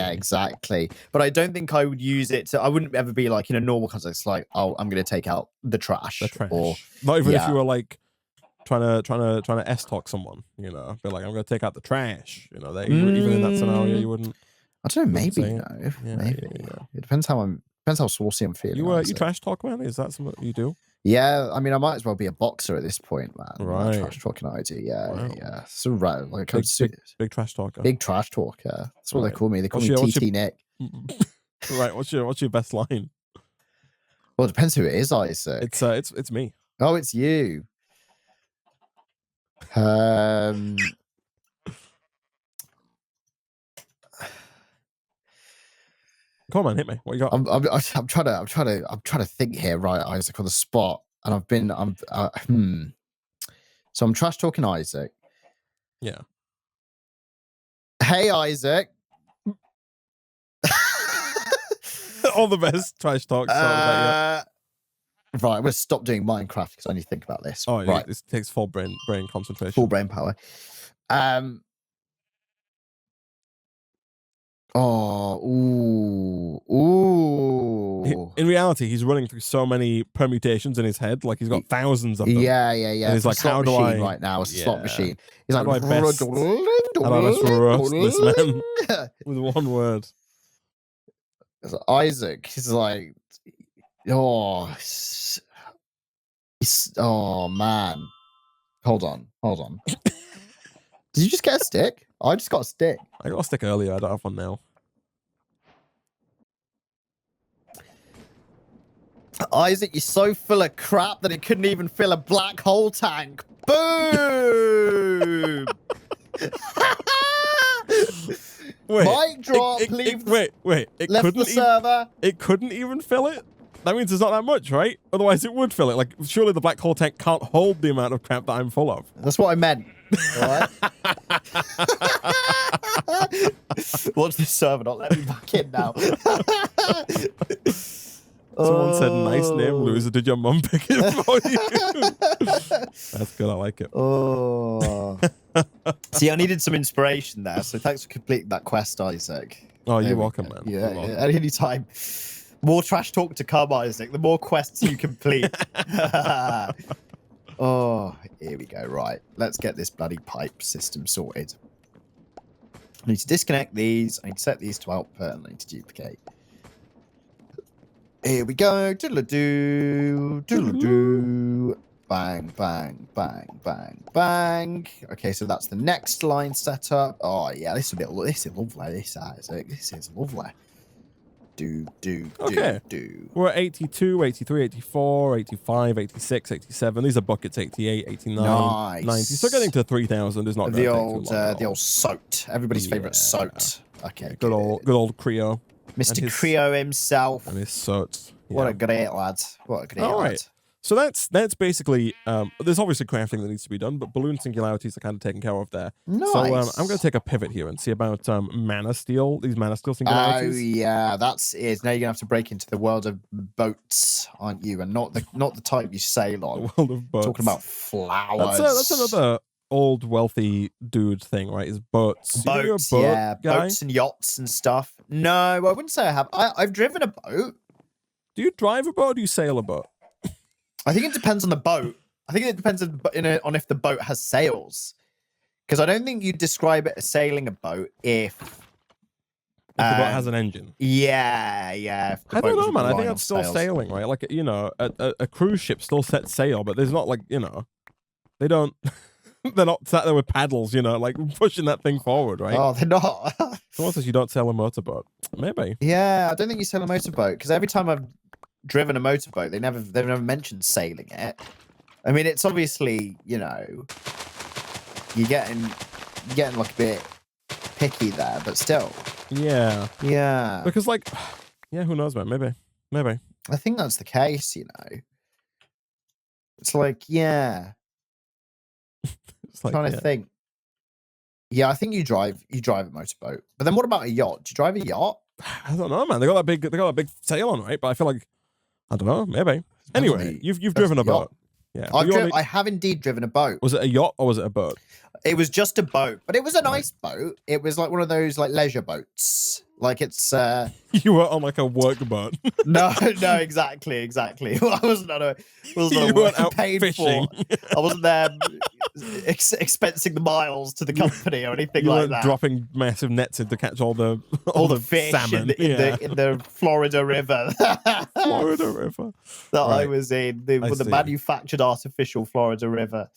exactly. But I don't think I would use it I wouldn't ever be like in a normal context, like, oh, I'm going to take out the trash. Or, not even if you were like trying to S-talk someone, be like, I'm going to take out the trash. Even in that scenario, you wouldn't. I don't know, maybe, no. Yeah, maybe. Yeah. It depends how saucy I'm feeling. You trash talk, man? Is that something you do? Yeah, I mean, I might as well be a boxer at this point, man. Right. Trash talking ID, yeah. So like big trash talker. Big trash talker. That's what they call me. They call me TT Nick. Right. What's your best line? Well, it depends who it is, Isaac. It's me. Oh, it's you. Come on, hit me. What you got? I'm trying to think here, right, Isaac, on the spot, and So I'm trash talking Isaac. Yeah. Hey, Isaac. All the best trash talk. Right, I'm gonna stop doing Minecraft because I need to think about this. Oh, right. This takes full brain concentration. Full brain power. in reality, he's running through so many permutations in his head. Like, he's got thousands of them. Yeah. And he's like, how do I... right now, it's a slot machine. He's like, how do I best roast this man with one word? Isaac, he's like, oh, oh, man. Hold on. Did you just get a stick? I just got a stick. I got a stick earlier. I don't have one now. Isaac, you're so full of crap that it couldn't even fill a black hole tank. Boom! Wait, mic drop, please. Wait. Left the server. It couldn't even fill it? That means it's not that much, right? Otherwise, it would fill it. Like, surely the black hole tank can't hold the amount of crap that I'm full of. That's what I meant. All right? Watch this server not let me back in now. Someone said, nice name, loser. Did your mum pick it for you? That's good. I like it. Oh. See, I needed some inspiration there, so thanks for completing that quest, Isaac. Oh, you're welcome, man. Yeah, any time. More trash talk to come, Isaac. The more quests you complete. Oh, here we go. Right. Let's get this bloody pipe system sorted. I need to disconnect these. I need to set these to output. And I need to duplicate. Here we go. Doodle-doo. Doodle-doo. Bang, bang, bang, bang, bang. Okay, so that's the next line set up. Oh, yeah. This is lovely. This, Isaac. This is lovely. Okay. We're at 82, 83, 84, 85, 86, 87. These are buckets 88, 89, 90. So getting to 3,000 is not the old soat. Everybody's favorite soat. Okay. Good old Creo. Mr. Creo himself. And his soats. Yeah. What a great lad. What a great lad. Right. So that's basically, there's obviously crafting that needs to be done, but balloon singularities are kind of taken care of there. Nice. So I'm going to take a pivot here and see about mana steel, these mana steel singularities. Oh, yeah, that's it. Now you're going to have to break into the world of boats, aren't you? And not the type you sail on. The world of boats. Talking about flowers. That's another old wealthy dude thing, right? Is boats. Boats, guy? Boats and yachts and stuff. No, I wouldn't say I have. I've driven a boat. Do you drive a boat or do you sail a boat? I think it depends on the boat. I think it depends on if the boat has sails. Because I don't think you'd describe it as sailing a boat if the boat has an engine. Yeah. I don't know, man. I think that's still sailing, right? Like, a cruise ship still sets sail, but there's not like, they don't... They're not sat there with paddles, like pushing that thing forward, right? Oh, they're not. Someone says you don't sail a motorboat. Maybe. Yeah, I don't think you sail a motorboat because every time I've driven a motorboat, they've never mentioned sailing it. I mean, it's obviously, you're getting like a bit picky there, but still. Yeah. Yeah. Because who knows, man? Maybe. I think that's the case, It's like, yeah. It's like, trying to think. Yeah, I think you drive a motorboat. But then what about a yacht? Do you drive a yacht? I don't know, man. They got that big sail on, right? But I feel like I don't know, maybe. Anyway, you've driven a boat. Yeah. I have indeed driven a boat. Was it a yacht or was it a boat? It was just a boat, but it was a nice boat. It was like one of those like leisure boats. Like it's You were on like a work boat. No, exactly. I wasn't on a weren't out paid fishing. For. I wasn't there expensing the miles to the company or anything you like weren't that. Dropping massive nets in to catch all the fish salmon in the Florida River. Florida River. That I was in the manufactured artificial Florida River.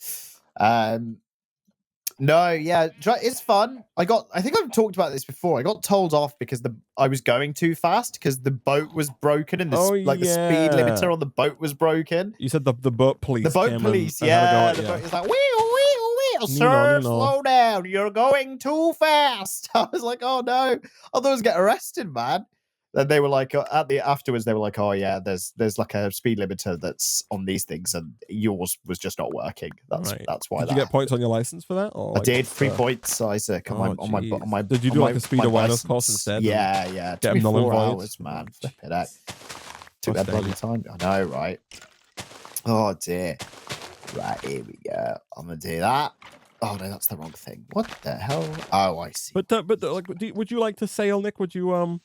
No, yeah, it's fun. I think I've talked about this before. I got told off because I was going too fast because the boat was broken and the speed limiter on the boat was broken. You said the boat police. The boat police, yeah. The boat is like, wee, sir, slow down. You're going too fast. I was like, oh no, I thought I was getting arrested, man. And they were like, afterwards, they were like, oh yeah, there's like a speed limiter that's on these things, and yours was just not working. That's why. Did you get points on your license for that? Or I did 3 points, Isaac, on my. Did you do like a speed awareness course instead? Yeah. Get 4 hours, man. Flip it out. Took that bloody time. I know, right? Oh dear. Right, here we go. I'm gonna do that. Oh no, that's the wrong thing. What the hell? Oh, I see. But would you like to sail, Nick? Would you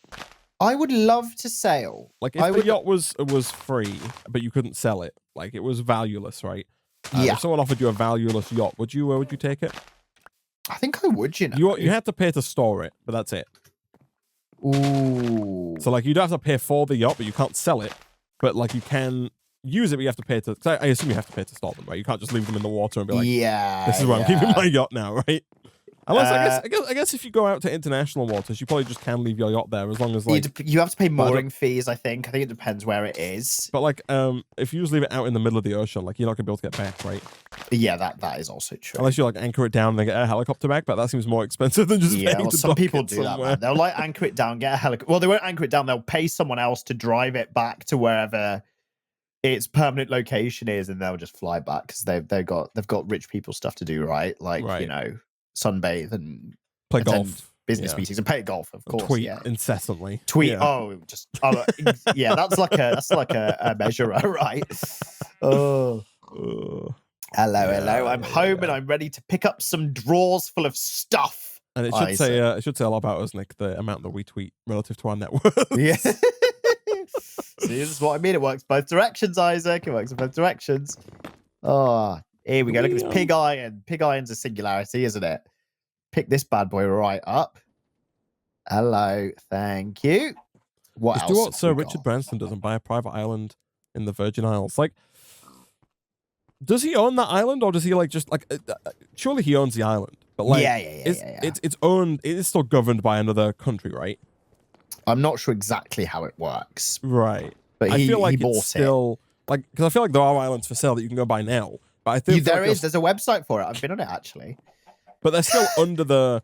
I would love to sail. Like if the yacht was free, but you couldn't sell it, like it was valueless, right? Yeah. If someone offered you a valueless yacht, would you take it? I think I would, you know. You have to pay to store it, but that's it. Ooh. So like you don't have to pay for the yacht, but you can't sell it. But like you can use it, but you have to pay to. I assume you have to pay to store them, right? You can't just leave them in the water and be like, yeah, this is where I'm keeping my yacht now, right? Unless I guess if you go out to international waters, you probably just can leave your yacht there as long as like you have to pay mooring fees. I think it depends where it is. But like if you just leave it out in the middle of the ocean, like you're not gonna be able to get back, right? Yeah, that is also true. Unless you like anchor it down and then get a helicopter back, but that seems more expensive than just paying well, to some dock people it do somewhere. that. Man. They'll like anchor it down, get a helicopter. Well, they won't anchor it down. They'll pay someone else to drive it back to wherever its permanent location is, and they'll just fly back because they've got rich people stuff to do, right? Like you know, sunbathe and play golf, business meetings, and play golf, of course. Tweet incessantly. Tweet. Yeah. Yeah, that's like a measurer, right? Oh. Hello. I'm home and I'm ready to pick up some drawers full of stuff. And it should say a lot about us, Nick, the amount that we tweet relative to our net worth. Yeah. See, this is what I mean. It works both directions, Isaac. It works in both directions. Oh, here we go. Look at this pig iron. Pig iron's a singularity, isn't it? Pick this bad boy right up. Hello. Thank you. What else? Do what Sir Richard Branson does and buy a private island in the Virgin Isles. Like, does he own that island, or does he like just like? Surely he owns the island, but like, it's owned. It is still governed by another country, right? I'm not sure exactly how it works, right? But I feel like he bought it's still like because I feel like there are islands for sale that you can go buy now. But I think there's a website for it. I've been on it actually. But they're still under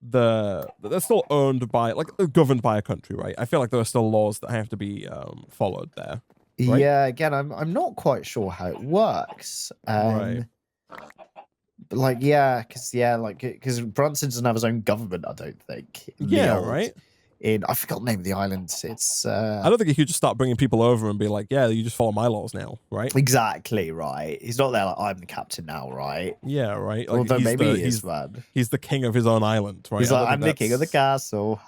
they're still owned by like governed by a country, right? I feel like there are still laws that have to be followed there. Right? Yeah, again, I'm not quite sure how it works. Right. But like, because Brunson doesn't have his own government, I don't think. Right. I forgot the name of the island. It's I don't think he could just start bringing people over and be like, yeah, you just follow my laws now, right? Exactly, right. He's not there like, I'm the captain now, right? Yeah, right. Like, although maybe he is, man. He's the king of his own island, right? He's like, I'm the king of the castle.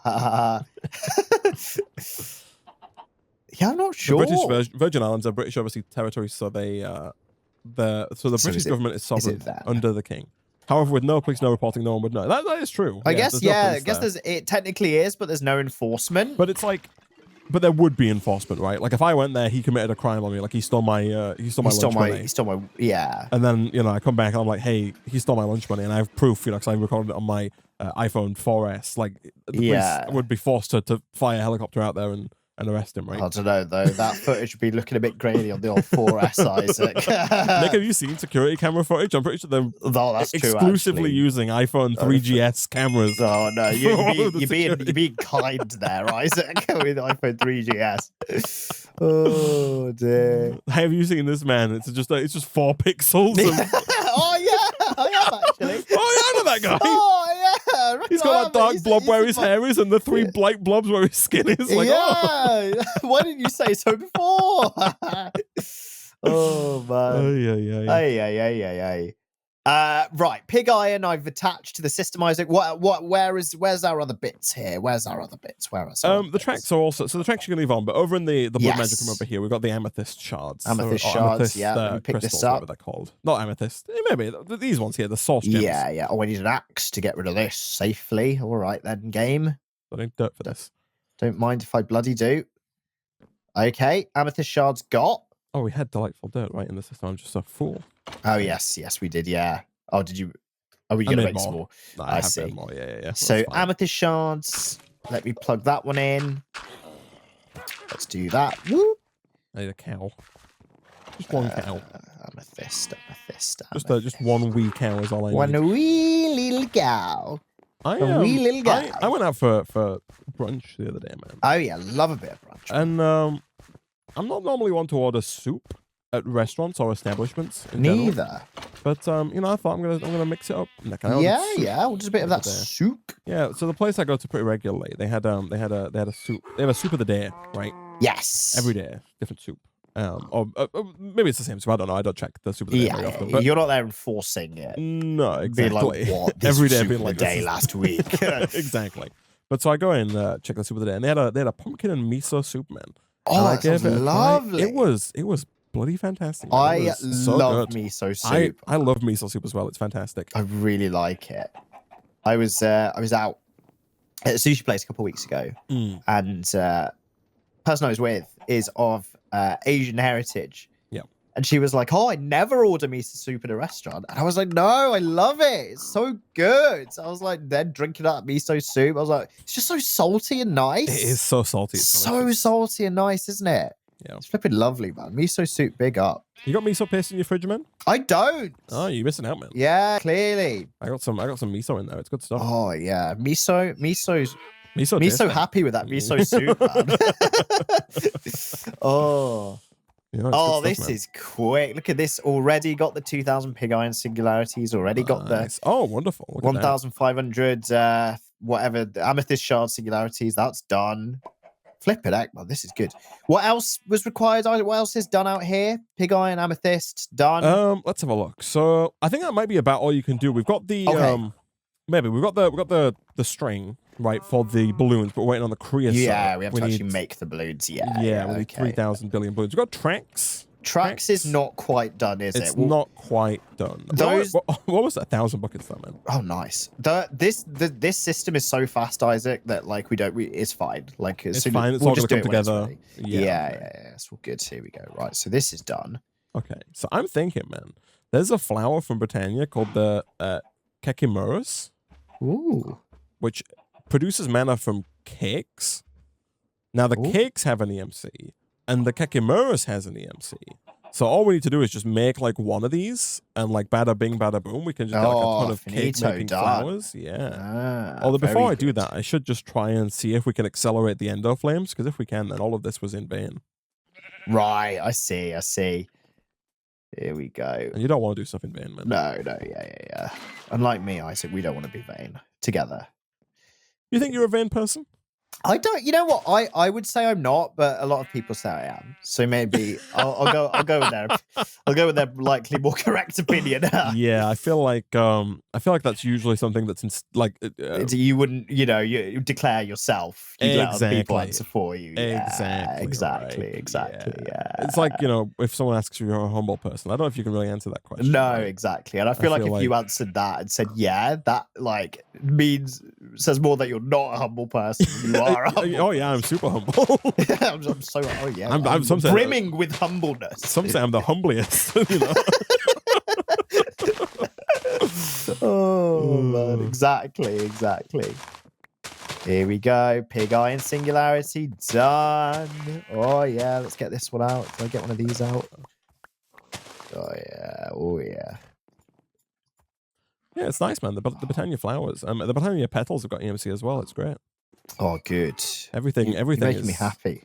Yeah, I'm not sure. The British Virgin Islands are British, obviously, territories, so the British government is sovereign under the king. However, with no police, no reporting, no one would know. That is true. I guess it technically is, but there's no enforcement. But it's like, but there would be enforcement, right? Like if I went there, he committed a crime on me. Like he stole my lunch money. He stole my And then I come back and I'm like, hey, he stole my lunch money, and I have proof, because I recorded it on my iPhone 4S. Like the police would be forced to fly a helicopter out there and arrest him, right? I don't know, though. That footage would be looking a bit grainy on the old 4S, Isaac. Nick, have you seen security camera footage? I'm pretty sure they're exclusively using iPhone 3GS cameras. Oh, no. You're being kind there, Isaac, with iPhone 3GS. Oh, dear. Have you seen this, man? It's just 4 pixels. Oh, yeah. I am, actually. Oh, yeah, I know that guy. Oh, yeah. He's got that dark blob where his hair is and the 3 black blobs where his skin is. Like, Why didn't you say so before? Oh, man. Right, pig iron I've attached to the system, Isaac. Where's our other bits here? Where's our other bits? Where are the tracks are also, so the tracks you can leave on, but over in the blood magic room over here, we've got the amethyst shards. Amethyst shards, let me pick this up. Whatever they're called. Not amethyst. Maybe these ones here, the source gems. Yeah. Oh, I need an axe to get rid of this safely. All right then, game. I need dirt for this. Don't mind if I bloody do. Okay, amethyst shards got. Oh, we had delightful dirt right in the system. I'm just a fool. Oh, yes, we did, yeah. Oh, did you? Oh, were you going to make some more? No, I see. Made more. Yeah. So, amethyst shards. Let me plug that one in. Let's do that. Woo! I need a cow. Just one cow. Amethyst. Just one wee cow is all I need. One wee little cow. I went out for brunch the other day, man. Oh, yeah. Love a bit of brunch. And I'm not normally one to order soup at restaurants or establishments. Neither. But I thought I'm gonna mix it up. Yeah. Just a bit of that soup. Yeah. So the place I go to pretty regularly, they had a soup. They have a soup of the day, right? Yes. Every day, different soup. Or maybe it's the same soup. I don't know. I don't check the soup of the day very often. But you're not there enforcing it. No, exactly. Being like, what? Every day being like day last week. Exactly. But so I go in check the soup of the day, and they had a pumpkin and miso soup, man. Oh, that sounds lovely. It was bloody fantastic. Man. I love miso soup. I love miso soup as well. It's fantastic. I really like it. I was out at a sushi place a couple of weeks ago, and the person I was with is of Asian heritage. Yeah. And she was like, "Oh, I never order miso soup at a restaurant." And I was like, "No, I love it. It's so good." So I was like, then drinking that miso soup, I was like, it's just so salty and nice. It is so salty. It's so salty and nice, isn't it? Yeah. It's flipping lovely, man. Miso soup, big up. You got miso paste in your fridge, man? I don't. Oh, you're missing out, man. Yeah, clearly. I got some miso in there. It's good stuff. Oh yeah, miso happy with that miso soup, man. Oh. Yeah, oh, this is quick. Look at this. Already got the 2,000 pig iron singularities. Already got the wonderful. 1,500 whatever the amethyst shard singularities. That's done. Flip it, heck, man. This is good. What else was required? What else is done out here? Pig iron, amethyst, done. Let's have a look. So I think that might be about all you can do. We've got the maybe we've got the string right for the balloons, but we're waiting on the creosote. Yeah, we have to actually make the balloons. Yeah, we need 3,000 billion balloons. We've got tracks. Tracks is not quite done, is it? It's not quite done. Those... What was that? 1,000 buckets, that man? Oh, nice. This system is so fast, Isaac, that like it's fine. Like it's fine. It's all going to come together. Yeah. It's all good. Here we go. Right. So this is done. Okay. So I'm thinking, man. There's a flower from Britannia called the Kekimurus. Ooh. Which produces mana from cakes. Now the cakes have an EMC. And the Kekimurus has an EMC. So all we need to do is just make like one of these, and like bada bing, bada boom, we can just get like a ton of cake making flowers. Yeah. Although before I do that, I should just try and see if we can accelerate the endo flames, because if we can, then all of this was in vain. Right, I see. Here we go. And you don't want to do stuff in vain, man. No, yeah. Unlike me, Isaac, we don't want to be vain together. You think you're a vain person? I don't. You know what? I would say I'm not, but a lot of people say I am. So maybe I'll go with their likely more correct opinion. Yeah, I feel like that's usually something that's you wouldn't, you declare yourself. You let other people answer for you. Yeah, exactly. Yeah. It's like, if someone asks you, you're a humble person. I don't know if you can really answer that question. No, right? Exactly. And I feel like if you answered that and said, yeah, that like says more that you're not a humble person. You are humble. Oh yeah, I'm super humble. I'm so. Oh yeah, I'm brimming with humbleness. Some say I'm the humblest. Oh man, exactly. Here we go. Pig iron singularity done. Oh yeah, let's get this one out. Can I get one of these out? Oh yeah. Yeah, it's nice, man. The Britannia flowers. The Britannia petals have got EMC as well. It's great. Oh, good. Everything You're making is me happy.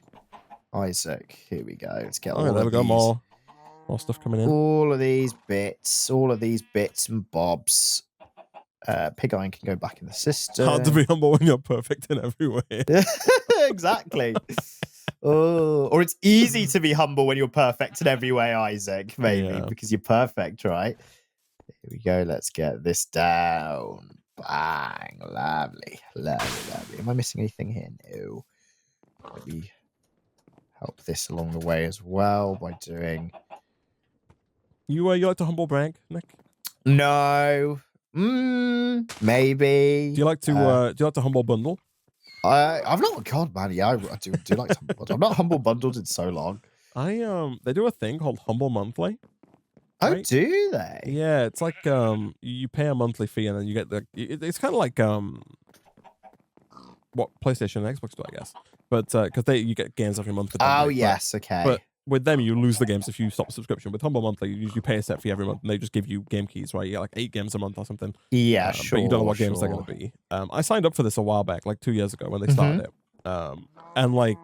Isaac, here we go. Let's get all there we go. More stuff coming in. All of these bits and bobs. Pig iron can go back in the system. Hard to be humble when you're perfect in every way. Exactly. Or it's easy to be humble when you're perfect in every way, Isaac, maybe, because you're perfect, right? Here we go. Let's get this down. Bang. Lovely. Am I missing anything here? No. Maybe help this along the way as well by doing... You like to humble brag, Nick? No. Maybe. Do you like to humble bundle? I've not. God, man, yeah, I do like to humble bundle. I've not humble bundled in so long. They do a thing called Humble Monthly. Oh, right? Do they? Yeah, it's like you pay a monthly fee and then you get it's kind of like what PlayStation and Xbox do, I guess. But because you get games every month. Oh yes, okay. But with them, you lose the games if you stop subscription. With Humble Monthly, you pay a set fee every month, and they just give you game keys, right? You get like 8 games a month or something. Yeah, sure. But you don't know what games they're going to be. I signed up for this a while back, like 2 years ago when they started it. And like,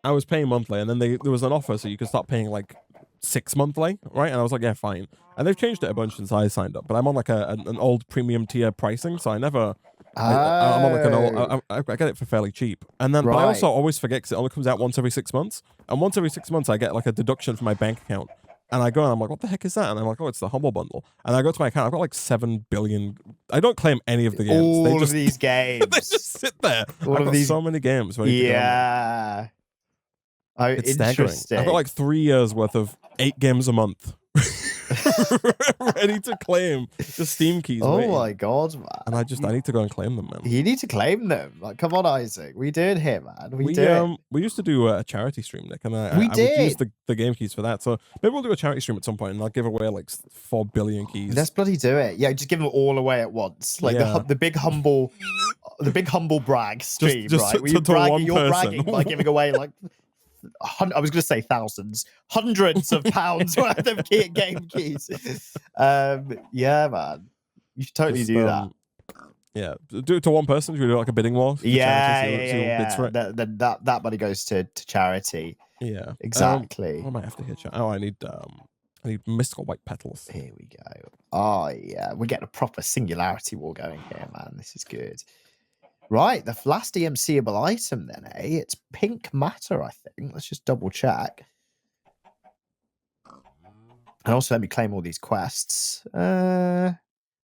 I was paying monthly, and then there was an offer so you could start paying like 6 monthly, right? And I was like, yeah, fine. And they've changed it a bunch since I signed up, but I'm on like an old premium tier pricing, so I never. I'm on like an old. I get it for fairly cheap, and then but I also always forget because it only comes out once every 6 months, and once every 6 months I get like a deduction from my bank account And I go and I'm like, what the heck is that? And I'm like, oh, it's the Humble Bundle. And I go to my account. I've got like 7 billion. I don't claim any of the games. All of these games. They just sit there. All I've of got these... so many games ready to go. Yeah. Oh, it's staggering. I've got like 3 years worth of 8 games a month. Ready to claim the Steam keys. Oh waiting. my god, man! And I need to go and claim them, man. You need to claim them. Like, come on, Isaac. We do it here, man. We do. We used to do a charity stream, Nick, and I would use the game keys for that. So maybe we'll do a charity stream at some point, and I'll give away like 4 billion keys. Let's bloody do it. Yeah, just give them all away at once. Like the big humble, brag stream, just right? You're bragging by giving away like. I was going to say thousands, hundreds of pounds worth of game keys. Yeah, man, you should totally do that. Yeah, do it to one person. Should we do like a bidding war? Yeah. That money goes to charity. Yeah, exactly. What am I after here? I need mystical white petals. Here we go. Oh yeah, we're getting a proper singularity war going here, man. This is good. Right, the last EMCable item then, eh? It's pink matter, I think. Let's just double check. And also let me claim all these quests. Oh,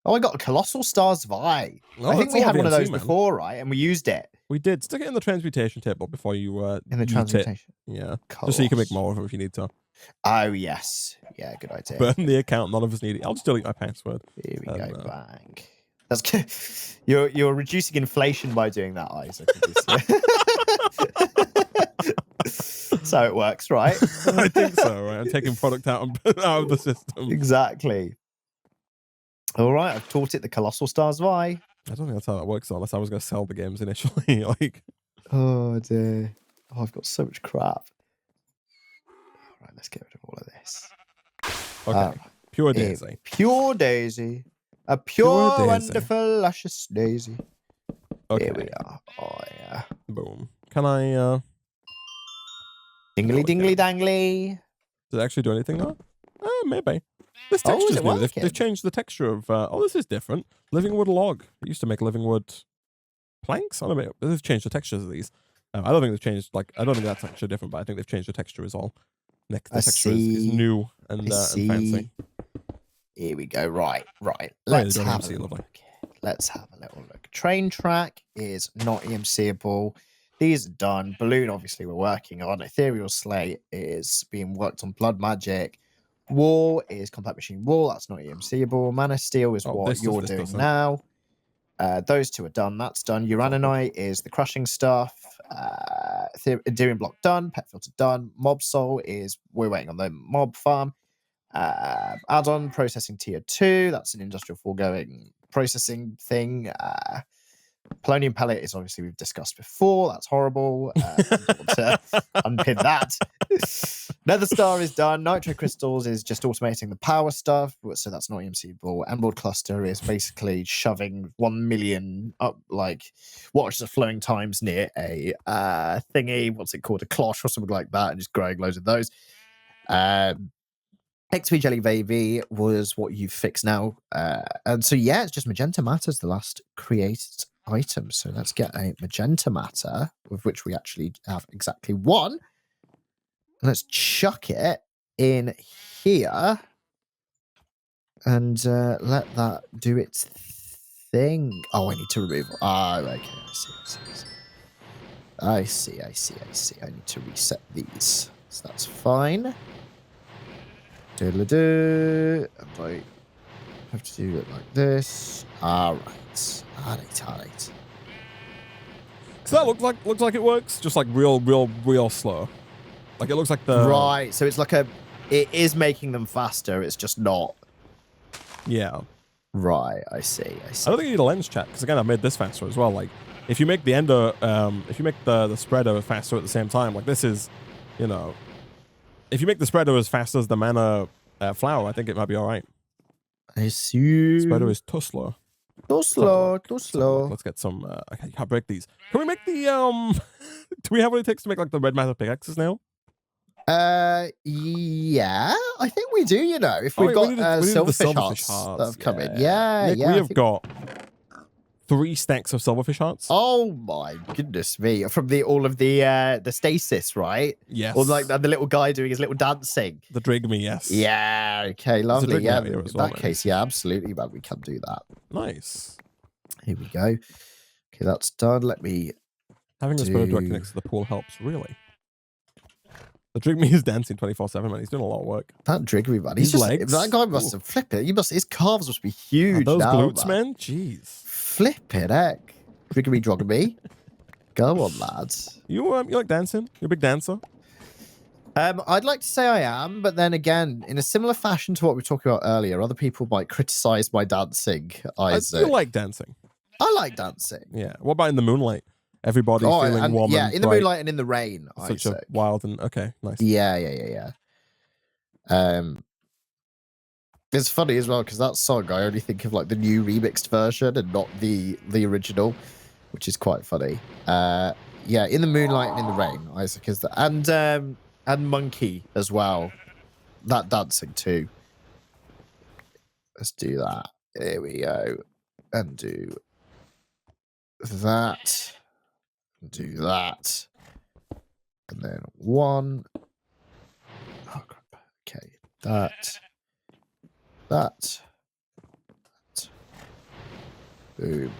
I got a Colossal Stars Vi. I think we had one of those before, right? And we used it. We did. Stick it in the transmutation table before you in the transmutation. Yeah. Just so you can make more of them if you need to. Oh yes. Yeah, good idea. Burn the account, none of us need it. I'll just delete my password. Here we go, bang. That's good. You're reducing inflation by doing that, Isaac. So it works, right? I think so, right? I'm taking product out of the system. Exactly. All right, I've taught it the Colossal Stars Vi. I don't think that's how that works, unless I was going to sell the games initially. Like, oh dear. Oh, I've got so much crap. All right, let's get rid of all of this. Okay. Pure Daisy. Pure Daisy. A pure wonderful, luscious daisy. Okay. Here we are. Oh, yeah. Boom. Can I, Dingly, dingly, dangly. Does it actually do anything, though? Maybe. This texture's new. They've changed the texture of, this is different. Living wood log. It used to make living wood planks? I don't know. They've changed the textures of these. I don't think they've changed, I don't think that's actually different, but I think they've changed the texture is all. The texture is new and fancy. Here we go. Right. Let's have a look. Let's have a little look. Train track is not EMCable. These are done. Balloon, obviously, we're working on. Ethereal Slate is being worked on. Blood Magic. Wall is Compact Machine Wall. That's not EMCable. Mana Steel is what you're doing now. Those two are done. That's done. Urananite is the crushing stuff. Endearing Block done. Pet Filter done. Mob Soul is we're waiting on the mob farm. Add-on processing tier 2. That's an industrial foregoing processing thing. Polonium pellet is obviously we've discussed before. That's horrible. To unpin that. Nether Star is done. Nitro crystals is just automating the power stuff, so that's not EMCable. Emerald cluster is basically shoving 1 million up, like watches of flowing times near a thingy. What's it called? A cloche or something like that, and just growing loads of those. XP Jelly Baby was what you've fixed now. And so, yeah, it's just Magenta Matter's the last created item. So let's get a Magenta Matter, with which we actually have exactly one. Let's chuck it in here and let that do its thing. Oh, I need to remove. Ah, okay. I see. I need to reset these. So that's fine. Doodle-doo. I have to do it like this. All right. So that looks like it works, just like real slow. Like it looks like the right. So it's like it is making them faster. It's just not. Yeah. Right. I see. I don't think you need a lens check because again, I've made this faster as well. Like if you make the ender, if you make the spreader faster at the same time, like this is, you know. If you make the spreader as fast as the mana flower, I think it might be all right. I see. Spreader is too slow. Too slow. Let's get some. I can't break these. Can we make the Do we have what it takes to make like the red matter pickaxes now? Yeah, I think we do. You know, if we've got silverfish hearts that have come in. Yeah, Nick, we have got 3 stacks of silverfish hearts. Oh my goodness me! From all of the stasis, right? Yes. Or like the little guy doing his little dancing. The Drigme, yes. Yeah. Okay. Lovely. Yeah. In well, that case, yeah, absolutely, man. We can do that. Nice. Here we go. Okay, that's done. Let me. Having a spirit directly next to the pool helps, really. The Drigme is dancing 24/7, man. He's doing a lot of work. That Drigme, man. His legs. That guy must have flipped it. His calves must be huge. Those now, glutes, man. Jeez. Flip it, heck. Drigme, Drogamy. Go on, lads. You like dancing? You're a big dancer. I'd like to say I am, but then again, in a similar fashion to what we were talking about earlier, other people might criticize my dancing. Isaac. You like dancing. I like dancing. Yeah. What about in the moonlight? Everybody feeling warm. Yeah, in the moonlight and in the rain. Such a wild and okay, nice. Yeah. It's funny as well because that song I only think of like the new remixed version and not the original, which is quite funny. Yeah, in the moonlight and in the rain, Isaac is that, and Monkey as well. That dancing too. Let's do that. Here we go, and do that. Do that, and then 1. Oh crap! Okay, that. Boom.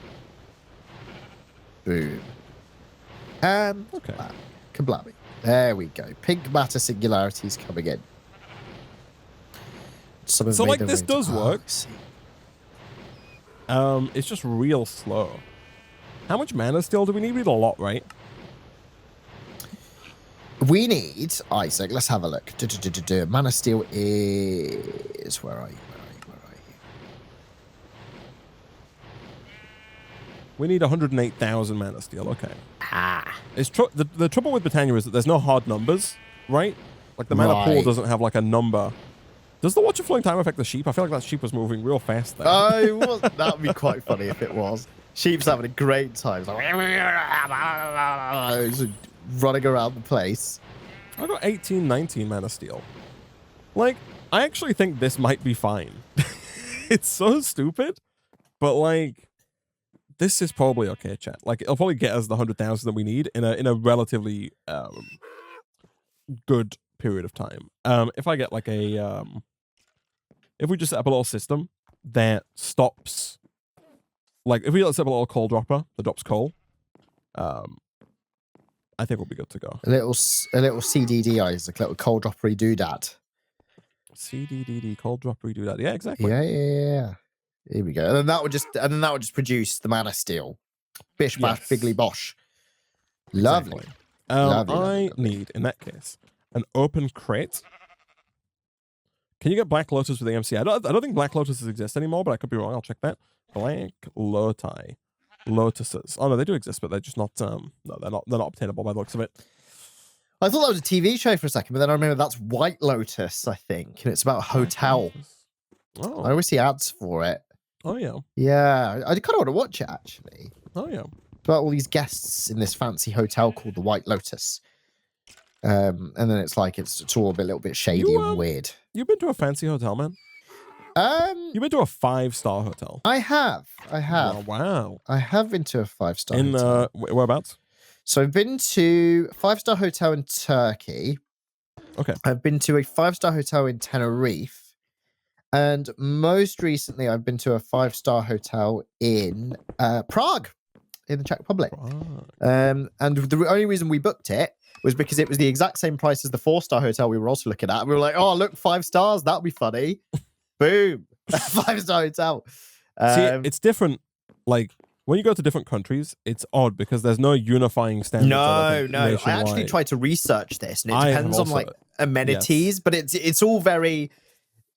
Boom. And okay. Kablami. There we go. Pink matter singularities coming in. So like this does work. It's just real slow. How much mana still do we need? We need a lot, right? We need, Isaac, let's have a look. Mana steel is... Where are you? We need 108,000 mana steel. Okay. It's the trouble with Britannia is that there's no hard numbers, right? Like the mana pool doesn't have like a number. Does the watch of flowing time affect the sheep? I feel like that sheep was moving real fast there. Oh, that would be quite funny if it was. Sheep's having a great time. Like, running around the place. I got 18, 19 mana steel. Like, I actually think this might be fine. It's so stupid, but like, this is probably okay, chat. Like, it'll probably get us the 100,000 that we need in a relatively good period of time. If I get like a if we just set up a little system that stops, like if we set up a little coal dropper that drops coal, I think we'll be good to go. A little CDD, Isaac, a little coal dropper doodad. CDDD, coal dropper doodad. Yeah, exactly. Yeah. Here we go. And then that would just produce the mana steel. Bish bash biggly bosh. Lovely. Exactly. Lovely. I need, in that case, an open crate. Can you get Black Lotus with AMC? I don't think Black Lotuses exist anymore, but I could be wrong. I'll check that. Black Lotuses. Oh no, they do exist, but they're just not no, they're not obtainable by the looks of it. I thought that was a TV show for a second, but then I remember that's White Lotus, I think, and it's about a hotel. Oh. I always see ads for it. Oh yeah. Yeah, I kind of want to watch it actually. Oh yeah. About all these guests in this fancy hotel called the White Lotus. And then it's like it's all a little bit shady and weird. You've been to a fancy hotel, man? You've been to a 5-star hotel. I have. Oh, wow. I have been to a 5-star hotel. Whereabouts? So I've been to a 5-star hotel in Turkey. Okay. I've been to a 5-star hotel in Tenerife. And most recently, I've been to a 5-star hotel in Prague, in the Czech Republic. And the only reason we booked it was because it was the exact same price as the 4-star hotel we were also looking at. And we were like, oh, look, 5 stars. That'll be funny. Boom. 5-star hotel. See, it's different. Like, when you go to different countries, it's odd because there's no unifying standard. No. I actually tried to research this, and it depends on like amenities, but it's all very.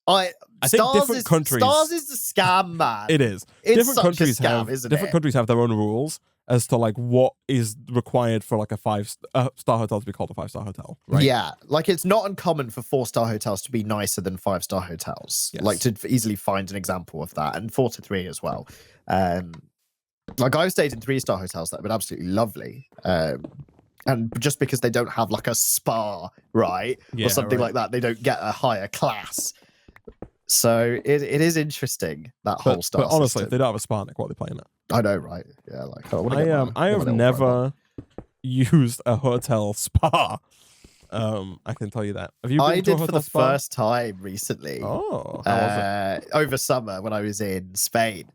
I think different countries. Stars is the scam, man. It is. It's different such countries a scam, isn't it? Different countries have their own rules as to like what is required for like a 5-star hotel to be called a 5-star hotel. Right? Yeah, like it's not uncommon for 4-star hotels to be nicer than 5-star hotels. Yes. Like to easily find an example of that, and 4 to 3 as well. Like I've stayed in 3-star hotels that have been absolutely lovely. And just because they don't have like a spa, right? Or something like that, they don't get a higher class. So it is interesting, that whole star But honestly, system. if they don't have a Sparnik, what are they playing at? I know, right? Yeah, like I have never used a hotel spa. I can tell you that. Have you been I to a did for the spa? first time recently. Oh, how was it? Over summer when I was in Spain.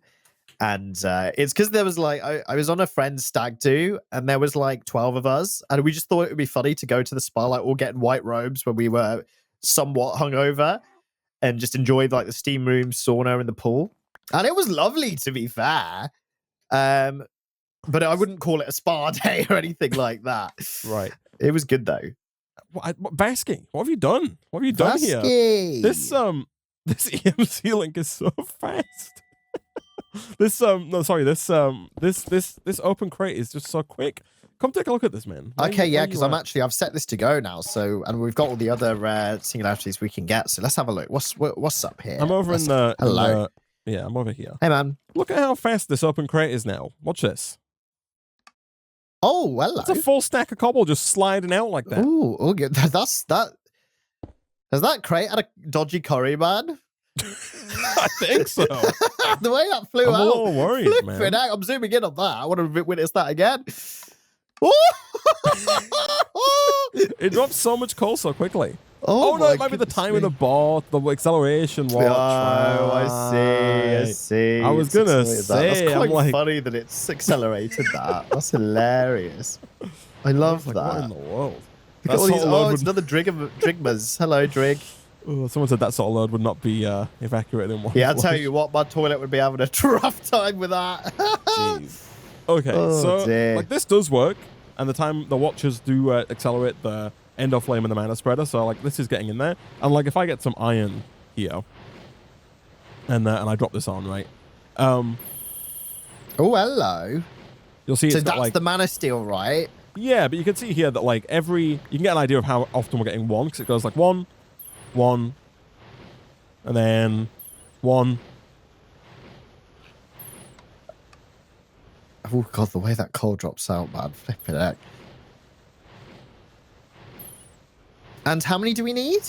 And it's because there was like, I was on a friend's stag do, and there was like 12 of us. And we just thought it would be funny to go to the spa, like all get in white robes when we were somewhat hungover and just enjoy like the steam room, sauna, and the pool. And it was lovely, to be fair. But I wouldn't call it a spa day or anything like that. Right. It was good though. Vasky, what have you done? What have you done here? This EMC link is so fast. This open crate is just so quick. Come take a look at this, man. Okay, yeah, because I've set this to go now. So, and we've got all the other singularities we can get. So let's have a look. What's up here? I'm over in the hello. Yeah, I'm over here. Hey, man. Look at how fast this open crate is now. Watch this. Oh, hello. It's a full stack of cobble just sliding out like that. Ooh, good. That's that. Has that crate had a dodgy curry, man? I think so. The way that flew out. I'm a little worried, man. I'm zooming in on that. I want to witness that again. It drops so much coal so quickly. Oh no, it might be the time of the board, the acceleration watch. Oh, I see. I was gonna say, that's quite funny that it's accelerated that. That's hilarious. I love that. What in the world? Look at all these, it's another Drigmas. Hello, Drig. Oh, someone said that sort of load would not be evacuated in one. Yeah, I'll tell you what, my toilet would be having a rough time with that. Jeez. Okay, so like this does work, and the watches do accelerate the endo flame and the mana spreader. So like this is getting in there, and like if I get some iron here, and I drop this on right. Oh, hello. You'll see. So it's that's like the mana steel, right? Yeah, but you can see here that like you can get an idea of how often we're getting one, because it goes like 1, 1, and then 1. Oh god, the way that coal drops out, man. Flipping heck. And how many do we need?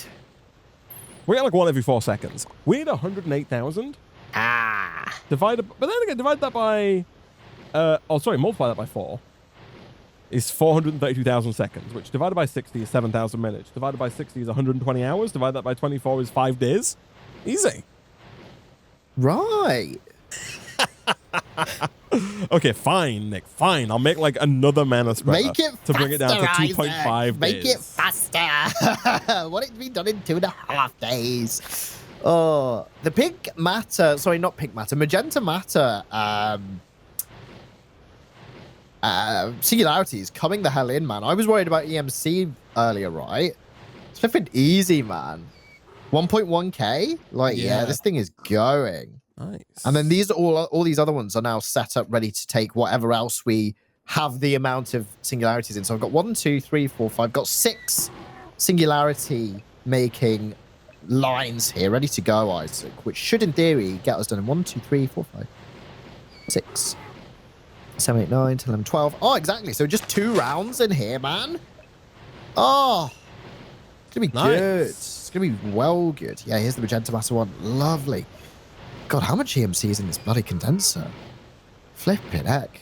We get like 1 every 4 seconds. We need 108,000. But then again, divide that by multiply that by 4. Is 432,000 seconds, which divided by 60 is 7,000 minutes. Divided by 60 is 120 hours. Divide that by 24 is 5 days. Easy. Right. Okay, fine, Nick. Fine. I'll make like another mana spreader to bring it down to 2.5 days. Make it faster. Want it to be done in 2.5 days. Oh, the pink matter. Sorry, not pink matter. Magenta matter. Singularity is coming the hell in, man. I was worried about EMC earlier, right? It's flipping easy, man. 1.1k? Like, yeah, this thing is going. Nice. And then all these other ones are now set up ready to take whatever else we have the amount of singularities in. So I've got 1, 2, 3, 4, 5. Got 6 singularity making lines here ready to go, Isaac, which should in theory get us done in 1, 2, 3, 4, 5, 6, 7, 8, 9, 10, 11, 12. Oh, exactly. So just 2 rounds in here, man. Oh, it's going to be good. It's going to be well good. Yeah, here's the magenta matter one. Lovely. God, how much EMC is in this bloody condenser? Flipping heck.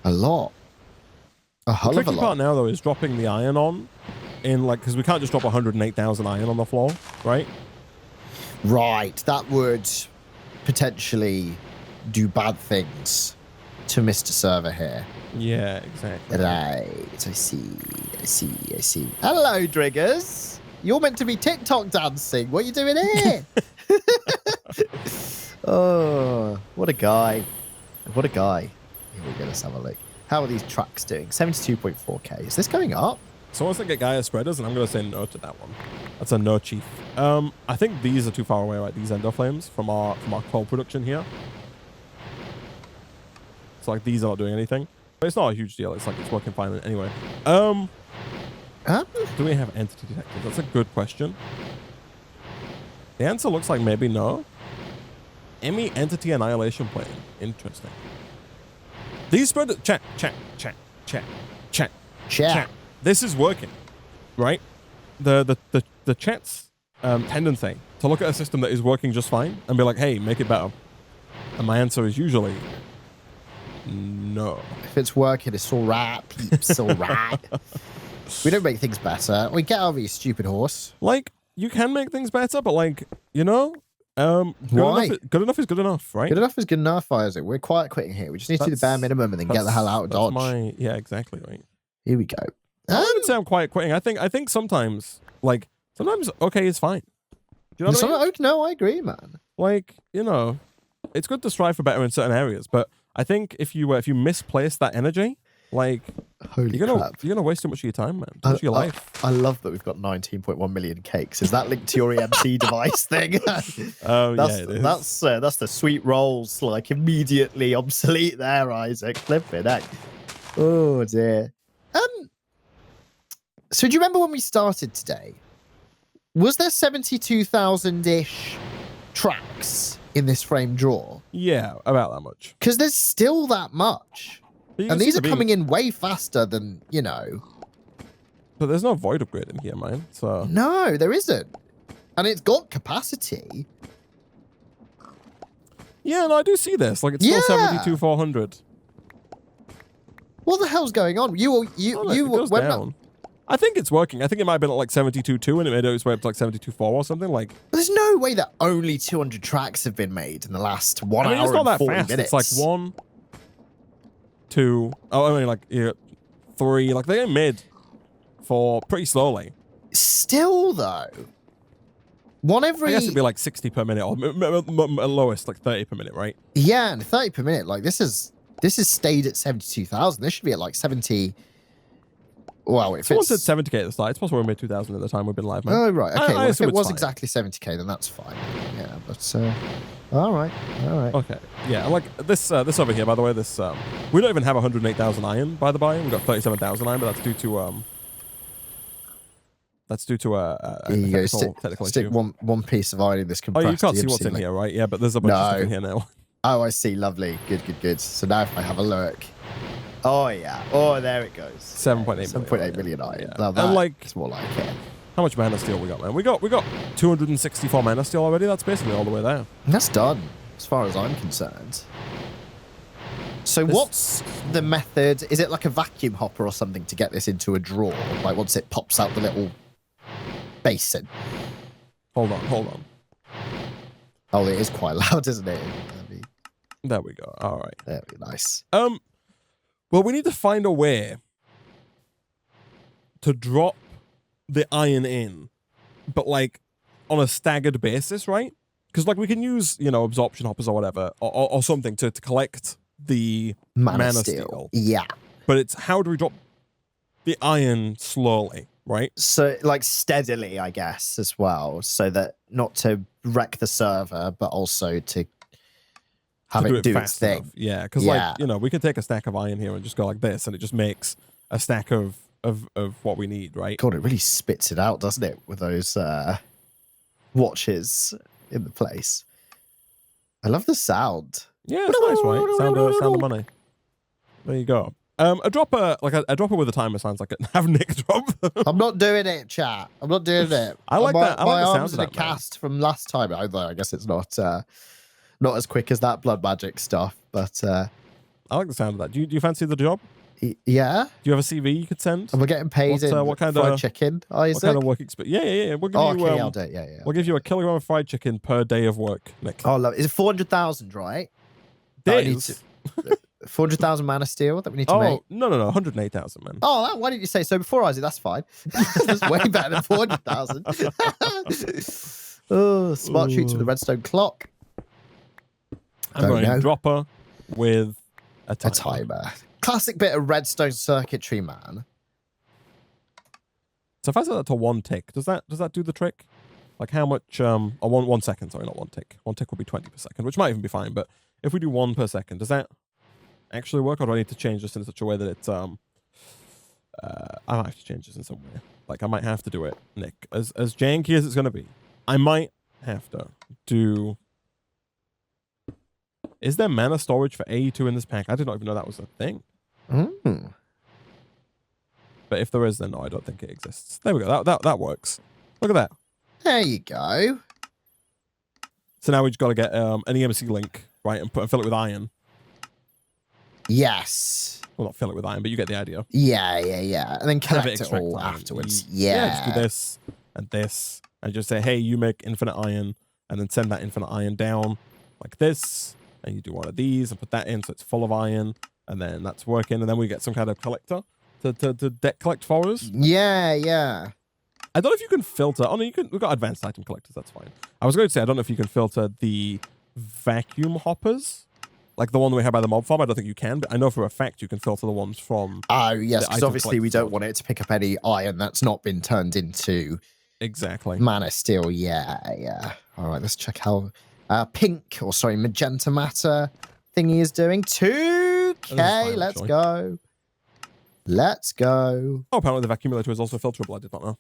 A lot. A hell of a lot. The tricky part now, though, is dropping the iron on in, like, because we can't just drop 108,000 iron on the floor, right? Right. That would potentially do bad things to Mr. Server here. Yeah, exactly. Right. I see. Hello, Driggers. You're meant to be TikTok dancing. What are you doing here? Oh, what a guy. What a guy. Here we go. Let's have a look. How are these tracks doing? 72.4k. Is this going up? Someone's going to get Gaia spreaders, and I'm going to say no to that one. That's a no, chief. I think these are too far away, right? These endo flames from our coal production here. So like these are not doing anything. But it's not a huge deal. It's like it's working fine anyway. Do we have entity detectors? That's a good question. The answer looks like maybe no. Emmy entity annihilation plane. Interesting. These spread check. This is working, right? The chat's tendency to look at a system that is working just fine and be like, hey, make it better? And my answer is usually no. If it's working, it's all right, peeps, all right. We don't make things better. We get out of your stupid horse. Like, you can make things better, but like, you know, good enough is good enough, right? Good enough is good enough, Isaac. We're quiet quitting here. We just need to do the bare minimum and then get the hell out of Dodge. Yeah, exactly, right. Here we go. I wouldn't say I'm quiet quitting. I think sometimes okay is fine. Do you know what I mean? No, I agree, man. Like, you know, it's good to strive for better in certain areas, but I think if you misplace that energy, like, you're gonna waste too much of your time, man. Too much of your life. I love that we've got 19.1 million cakes. Is that linked to your EMC device thing? Oh, yeah, it is. That's the sweet rolls, like, immediately obsolete there, Isaac. Flipping heck. Oh dear. So do you remember when we started today? Was there 72,000-ish tracks in this frame draw? Yeah, about that much. Because there's still that much. And these are coming in way faster than, you know. But there's no void upgrade in here, man. So no, there isn't. And it's got capacity. Yeah, no, I do see this. Like, it's still 72,400. What the hell's going on? It goes down. I think it's working. I think it might have been at like 72.2 and it made its way up to like 72.4 or something. Like, there's no way that only 200 tracks have been made in the last 1 hour it's not and 40 that fast. minutes. It's like 1, 2, like 3. Like, they get made for pretty slowly. Still, though. I guess it'd be like 60 per minute or at lowest like 30 per minute, right? Yeah, and 30 per minute. Like, this has stayed at 72,000. This should be at like 70. Well, if someone said 70k at the start, it's possible we made 2,000 at the time we've been live, man. Oh, right. Okay, well, if it was fine. exactly 70k, then that's fine. Yeah, but all right. Okay, yeah, like this over here, by the way, this we don't even have 108,000 iron, by the by. We've got 37,000 iron, but that's due to a technical stick issue. one piece of iron in this compressed. Oh, you can't see what's in here, right? Yeah, but there's a bunch of stuff in here now. Oh, I see. Lovely. Good. So now if I have a look. Oh, yeah. Oh, there it goes. 7.8 million iron. Yeah. Now and like, it's more like it. How much mana steel we got, man? We got 264 mana steel already. That's basically all the way there. And that's done, as far as I'm concerned. So what's the method? Is it like a vacuum hopper or something to get this into a drawer? Like once it pops out the little basin? Hold on. Oh, it is quite loud, isn't it? There we go. All right. That'd be nice. Well, we need to find a way to drop the iron in, but like on a staggered basis, right? Because like we can use, absorption hoppers or whatever, or something to collect the mana steel. Yeah. But it's how do we drop the iron slowly, right? So like steadily, I guess, as well, so that not to wreck the server, but also to have it do its thing. Enough. Yeah, because we could take a stack of iron here and just go like this, and it just makes a stack of what we need, right? God, it really spits it out, doesn't it, with those watches in the place. I love the sound. Yeah, it's nice, right? Sound of money. There you go. A dropper, like a dropper with a timer sounds like have Nick drop. I'm not doing it, chat. I'm not doing it. I like that. I like my the sound arms of in that, a cast from last time. Although I guess it's not as quick as that blood magic stuff. But I like the sound of that. Do you fancy the job? Yeah. Do you have a CV you could send? And we're getting paid what kind fried of chicken, Isaac? What kind of work experience? Yeah. We'll give you. Okay, I'll do it. Yeah. We'll give you a kilogram of fried chicken per day of work, Nick. Oh, love it. Is it 400,000, right? Days. 400,000 mana steel that we need to make. Oh, no, 108,000, man. Oh, why didn't you say so before, Isaac? That's fine. That's way better than 400,000. Oh, smart shoots with the redstone clock. I'm going dropper with a timer. Classic bit of redstone circuitry, man. So if I set that to 1 tick, does that do the trick? Like how much? Or 1 second. Sorry, not 1 tick. 1 tick would be 20 per second, which might even be fine. But if we do 1 per second, does that actually work, or do I need to change this in such a way that it's I might have to change this in some way. Like I might have to do it, Nick, as janky as it's going to be. I might have to do. Is there mana storage for AE2 in this pack? I did not even know that was a thing. Mm. But if there is, then no, I don't think it exists. There we go. That works. Look at that. There you go. So now we just got to get an EMC link, right, and fill it with iron. Yes. Well, not fill it with iron, but you get the idea. Yeah. And then collect it all afterwards. Yeah. Just do this and this, and just say, hey, you make infinite iron, and then send that infinite iron down like this, and you do one of these and put that in so it's full of iron, and then that's working, and then we get some kind of collector to debt collect for us. Yeah. I don't know if you can filter. Oh no, you can. We've got advanced item collectors. That's fine. I was going to say I don't know if you can filter the vacuum hoppers, like the one we have by the mob farm. I don't think you can, but I know for a fact you can filter the ones from. Oh yes, because obviously we don't want it to pick up any iron that's not been turned into mana steel. Yeah. All right, let's check how magenta matter thingy is doing. 2K. Let's go. Oh, apparently the vacuumulator is also filterable. I did not know.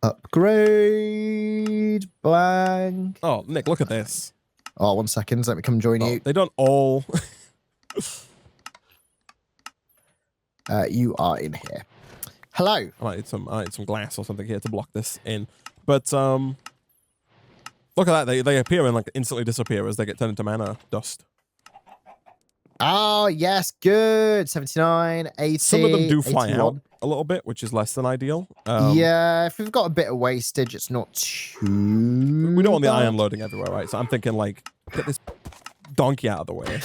Upgrade blank. Oh, Nick, look at this. Oh, 1 second. Let me come join you. They don't all. You are in here. Hello. I need some glass or something here to block this in. But look at that. They appear and like instantly disappear as they get turned into mana dust. Oh, yes. Good. 79, 80. Some of them do fly 81. out a little bit, which is less than ideal. Yeah, if we've got a bit of wastage, it's not too... We don't want the iron loading everywhere, right? So I'm thinking, like, get this donkey out of the way.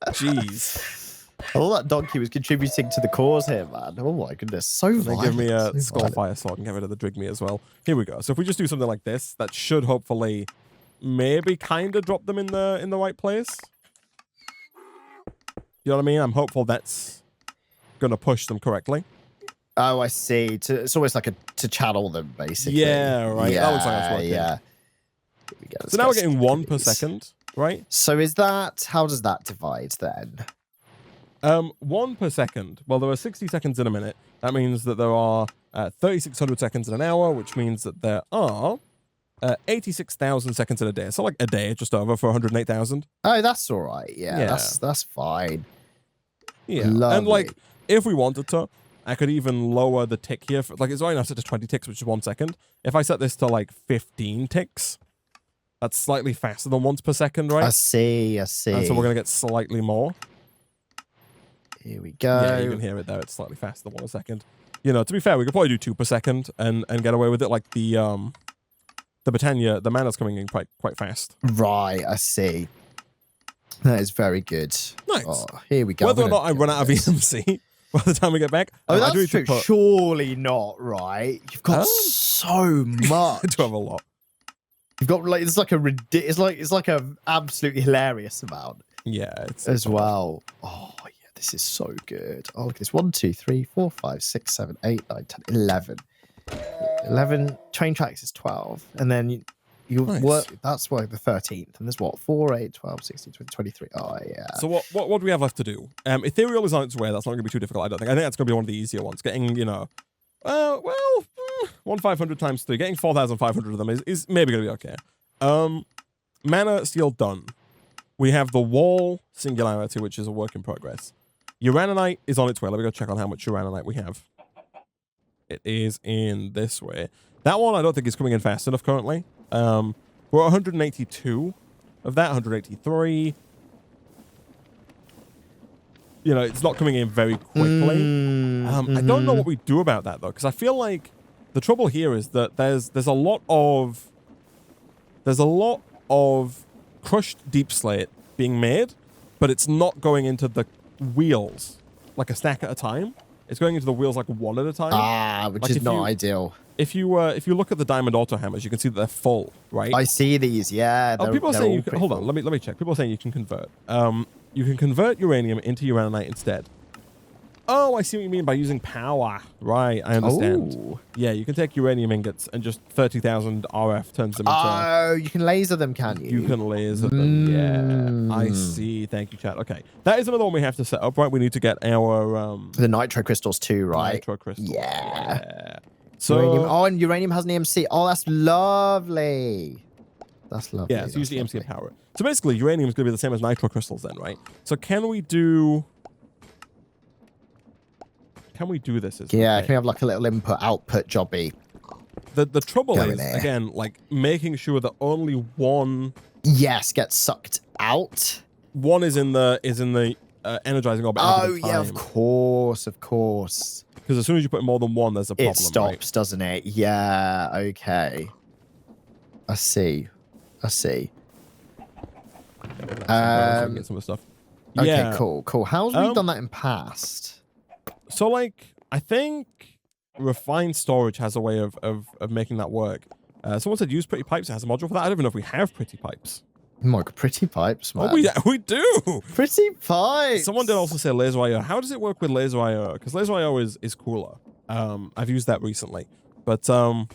Jeez. All that donkey was contributing to the cause here, man. Oh, my goodness. So violent. They give me a Skullfire sword and get rid of the Drigme as well. Here we go. So if we just do something like this, that should hopefully maybe kind of drop them in the right place. You know what I mean? I'm hopeful that's going to push them correctly. Oh, I see. It's almost like to channel them, basically. Yeah, right. Yeah, that looks like that's working. Yeah. So now we're getting 1 per second, right? So is that... How does that divide, then? 1 per second. Well, there are 60 seconds in a minute. That means that there are 3,600 seconds in an hour, which means that there are 86,000 seconds in a day. So like a day, just over for 108,000. Oh, that's all right. Yeah. That's fine. Yeah. Lovely. And like, if we wanted to, I could even lower the tick here. Like, it's already now set to 20 ticks, which is 1 second. If I set this to like 15 ticks, that's slightly faster than 1 per second, right? I see. And so we're going to get slightly more. Here we go. Yeah, you can hear it there. It's slightly faster than 1 a second. You know, to be fair, we could probably do 2 per second and get away with it. Like the Britannia, the mana's coming in quite fast. Right, I see. That is very good. Nice. Oh, here we go. Whether or not I run out of EMC by the time we get back. Oh, that's true. Surely not, right? You've got so much. I do have a lot. You've got like it's like a absolutely hilarious amount. Yeah, as well. Oh yeah, this is so good. Oh look at this. 1, 2, 3, 4, 5, 6, 7, 8, 9, 10, 11. 11 train tracks is 12, and then you work. That's why the 13th, and there's what 4, 8, 12, 16, 20, 23. Oh yeah. So what do we have left to do? Ethereal is on its way. That's not going to be too difficult. I don't think. I think that's going to be one of the easier ones. Getting 1,500 times 3. Getting 4,500 of them is maybe going to be okay. Mana steel done. We have the wall singularity, which is a work in progress. Urananite is on its way. Let me go check on how much Urananite we have. It is in this way. That one I don't think is coming in fast enough currently. We're at 182 of that, 183. You know, it's not coming in very quickly. I don't know what we do about that though, because I feel like the trouble here is that there's a lot of crushed deep slate being made, but it's not going into the wheels like a stack at a time. It's going into the wheels like one at a time. Which is not ideal. If you look at the diamond auto hammers, you can see that they're full, right? I see these. Yeah. People are saying you can, hold on. Let me check. People are saying you can convert. You can convert uranium into Urananite instead. Oh, I see what you mean by using power. Right, I understand. Oh. Yeah, you can take uranium ingots and just 30,000 RF turns them into... Oh, you can laser them, can you? You can laser them, yeah. I see. Thank you, chat. Okay. That is another one we have to set up, right? We need to get our... the nitro crystals too, right? Nitro crystals. Yeah. So... Uranium. Oh, and uranium has an EMC. Oh, that's lovely. That's lovely. Yeah, it's usually EMC and power. So basically, uranium is going to be the same as nitro crystals then, right? So can we do... Can we do this? Can we have like a little input-output jobby? The trouble is, again, like making sure that only one gets sucked out. One is in the energizing orbit. Oh yeah, of course. Because as soon as you put more than one, there's a problem. It stops, doesn't it? Yeah. Okay. I see. Get some of the stuff. Okay, Yeah. cool. How's we done that in past? So like, I think refined storage has a way of making that work. Someone said use pretty pipes. It has a module for that. I don't even know if we have pretty pipes. Pretty pipes, man. Oh, we do. Pretty pipes. Someone did also say laser IO. How does it work with laser IO? Because laser IO is cooler. I've used that recently, but 2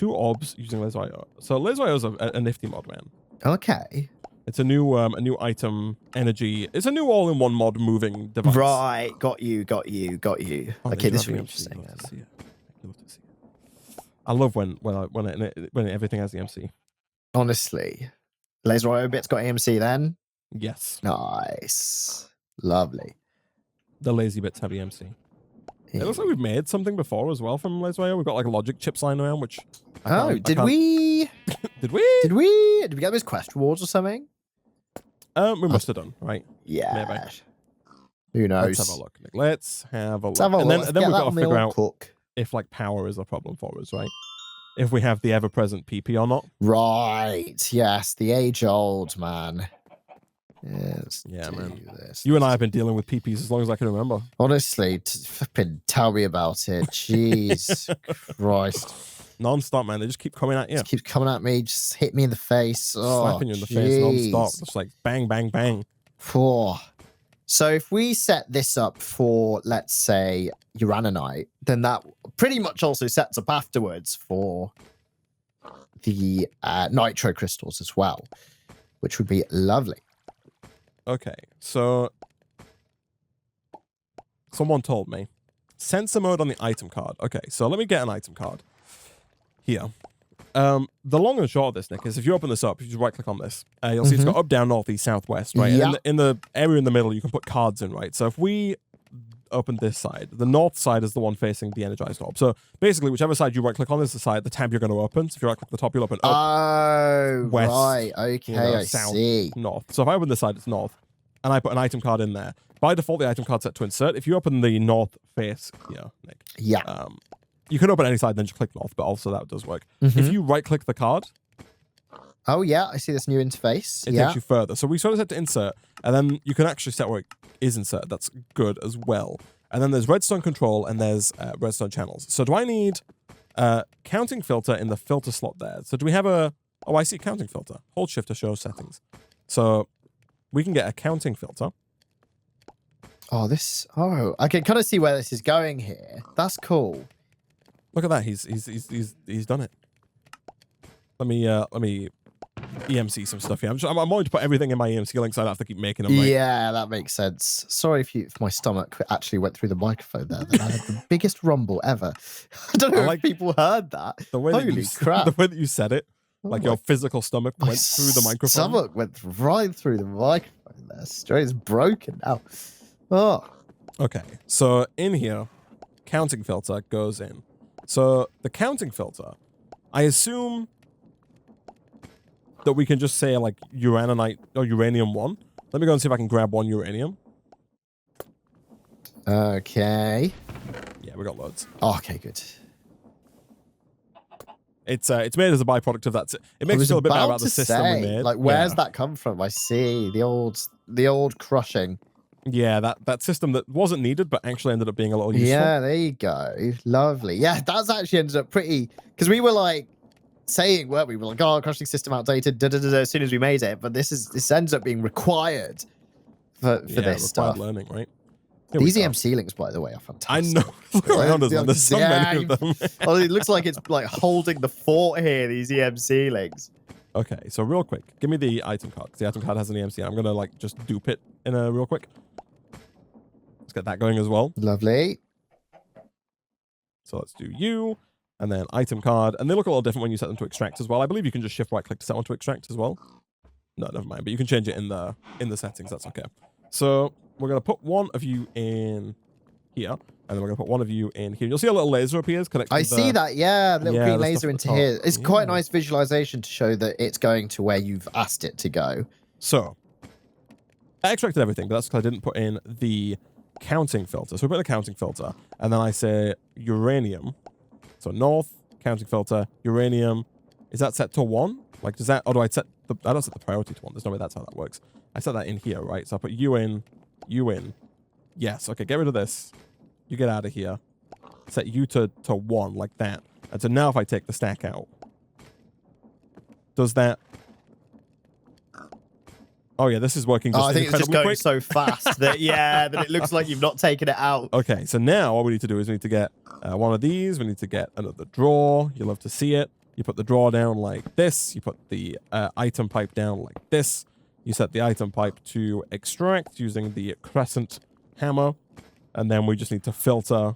orbs using laser IO. So laser IO is a nifty mod, man. Okay. It's a new item energy. It's a new all-in-one mod moving device. Right, got you. Oh, Okay, this is really interesting. I love when everything has the MC. Honestly, laser IO bits got AMC then. Yes. Nice, lovely. The lazy bits have EMC. Yeah. It looks like we've made something before as well from laser IO. We've got like logic chips lying around, which. Did we? Did we get those quest rewards or something? We must have done, right? Yeah. Maybe. Who knows? Let's have a look. Let's have a look. And then we've got to figure out if like power is a problem for us, right? If we have the ever-present PP or not. Right. Yes, the age-old man. Yes. Yeah, man. You and I have been dealing with PPs as long as I can remember. Honestly, flipping tell me about it. Jeez Christ. Non-stop, man. They just keep coming at you. Just keep coming at me. Just hit me in the face. Slapping you in the face non-stop. Just like bang, bang, bang. So if we set this up for, let's say, Urananite, then that pretty much also sets up afterwards for the nitro crystals as well, which would be lovely. Okay, so someone told me sensor mode on the item card. Okay, so let me get an item card here. The long and short of this, Nick, is if you open this up, you just right-click on this, you'll see it's got up, down, north, east, south, west, right? Yeah. And in the area in the middle, you can put cards in, right? So if we open this side, the north side is the one facing the energized orb. So basically, whichever side you right-click on is the side, the tab you're going to open. So if you right-click the top, you'll open up, west, right, okay, south, see. North. So if I open this side, it's north, and I put an item card in there. By default, the item card's set to insert. If you open the north face here, Nick, you can open any side, then just click north, but also that does work. If you right-click the card... Oh, yeah, I see this new interface. It takes you further. So we sort of set to insert, and then you can actually set where it is inserted. That's good as well. And then there's redstone control, and there's redstone channels. So do I need a counting filter in the filter slot there? So do we have a... Oh, I see counting filter. Hold shift to show settings. So we can get a counting filter. Oh, I can kind of see where this is going here. That's cool. Look at that. He's done it. Let me EMC some stuff here. I'm wanting to put everything in my EMC link, so I don't have to keep making them. Right? Yeah, that makes sense. Sorry if my stomach actually went through the microphone there. Then I had the biggest rumble ever. I don't know if people heard that. Holy crap! The way that you said it, like your physical stomach went through the microphone. Stomach went right through the microphone there. Straight, it's broken now. Oh. Okay, so in here, counting filter goes in. So the counting filter, I assume that we can just say like Urananite or Uranium 1. Let me go and see if I can grab 1 uranium. Okay. Yeah, we got loads. Oh, okay, good. It's made as a byproduct of that. It makes me feel a bit better about the system we made. Like, where's that come from? I see the old crushing. Yeah, that system that wasn't needed, but actually ended up being a little useful. Yeah, there you go. Lovely. Yeah, that's actually ended up pretty... Because we were like saying, weren't we? We were like, oh, crushing system outdated, as soon as we made it. But this ends up being required for this stuff. Learning, right? These EMC links, by the way, are fantastic. I know. Look around us, man. There's so many of them. Oh, it looks like it's like holding the fort here, these EMC links. Okay, so real quick, give me the item card, because the item card has an EMC. I'm going to like just dupe it in a real quick. Let's get that going as well. Lovely. So let's do you, and then item card. And they look a little different when you set them to extract as well. I believe you can just shift right click to set one to extract as well. No, never mind. But you can change it in the settings. That's okay. So we're going to put one of you in here. And then we're going to put one of you in here. You'll see a little laser appears connected. I see that, yeah. Little green laser into here. It's quite a Yeah. nice visualization to show that it's going to where you've asked it to go. So, I extracted everything, but that's because I didn't put in the counting filter. So we put in the counting filter, and then I say uranium. So north, counting filter, uranium. Is that set to 1? Like, does that, or do I set the, I don't set the priority to 1. There's no way that's how that works. I set that in here, right? So I put you in. Yes, okay, get rid of this. You get out of here. Set you to 1, like that. And so now if I take the stack out, does that... Oh yeah, this is working just I think it's just going quick. so fast that, that it looks like you've not taken it out. Okay, so now what we need to do is we need to get one of these. We need to get another drawer. You'll love to see it. You put the drawer down like this. You put the item pipe down like this. You set the item pipe to extract using the crescent hammer. And then we just need to filter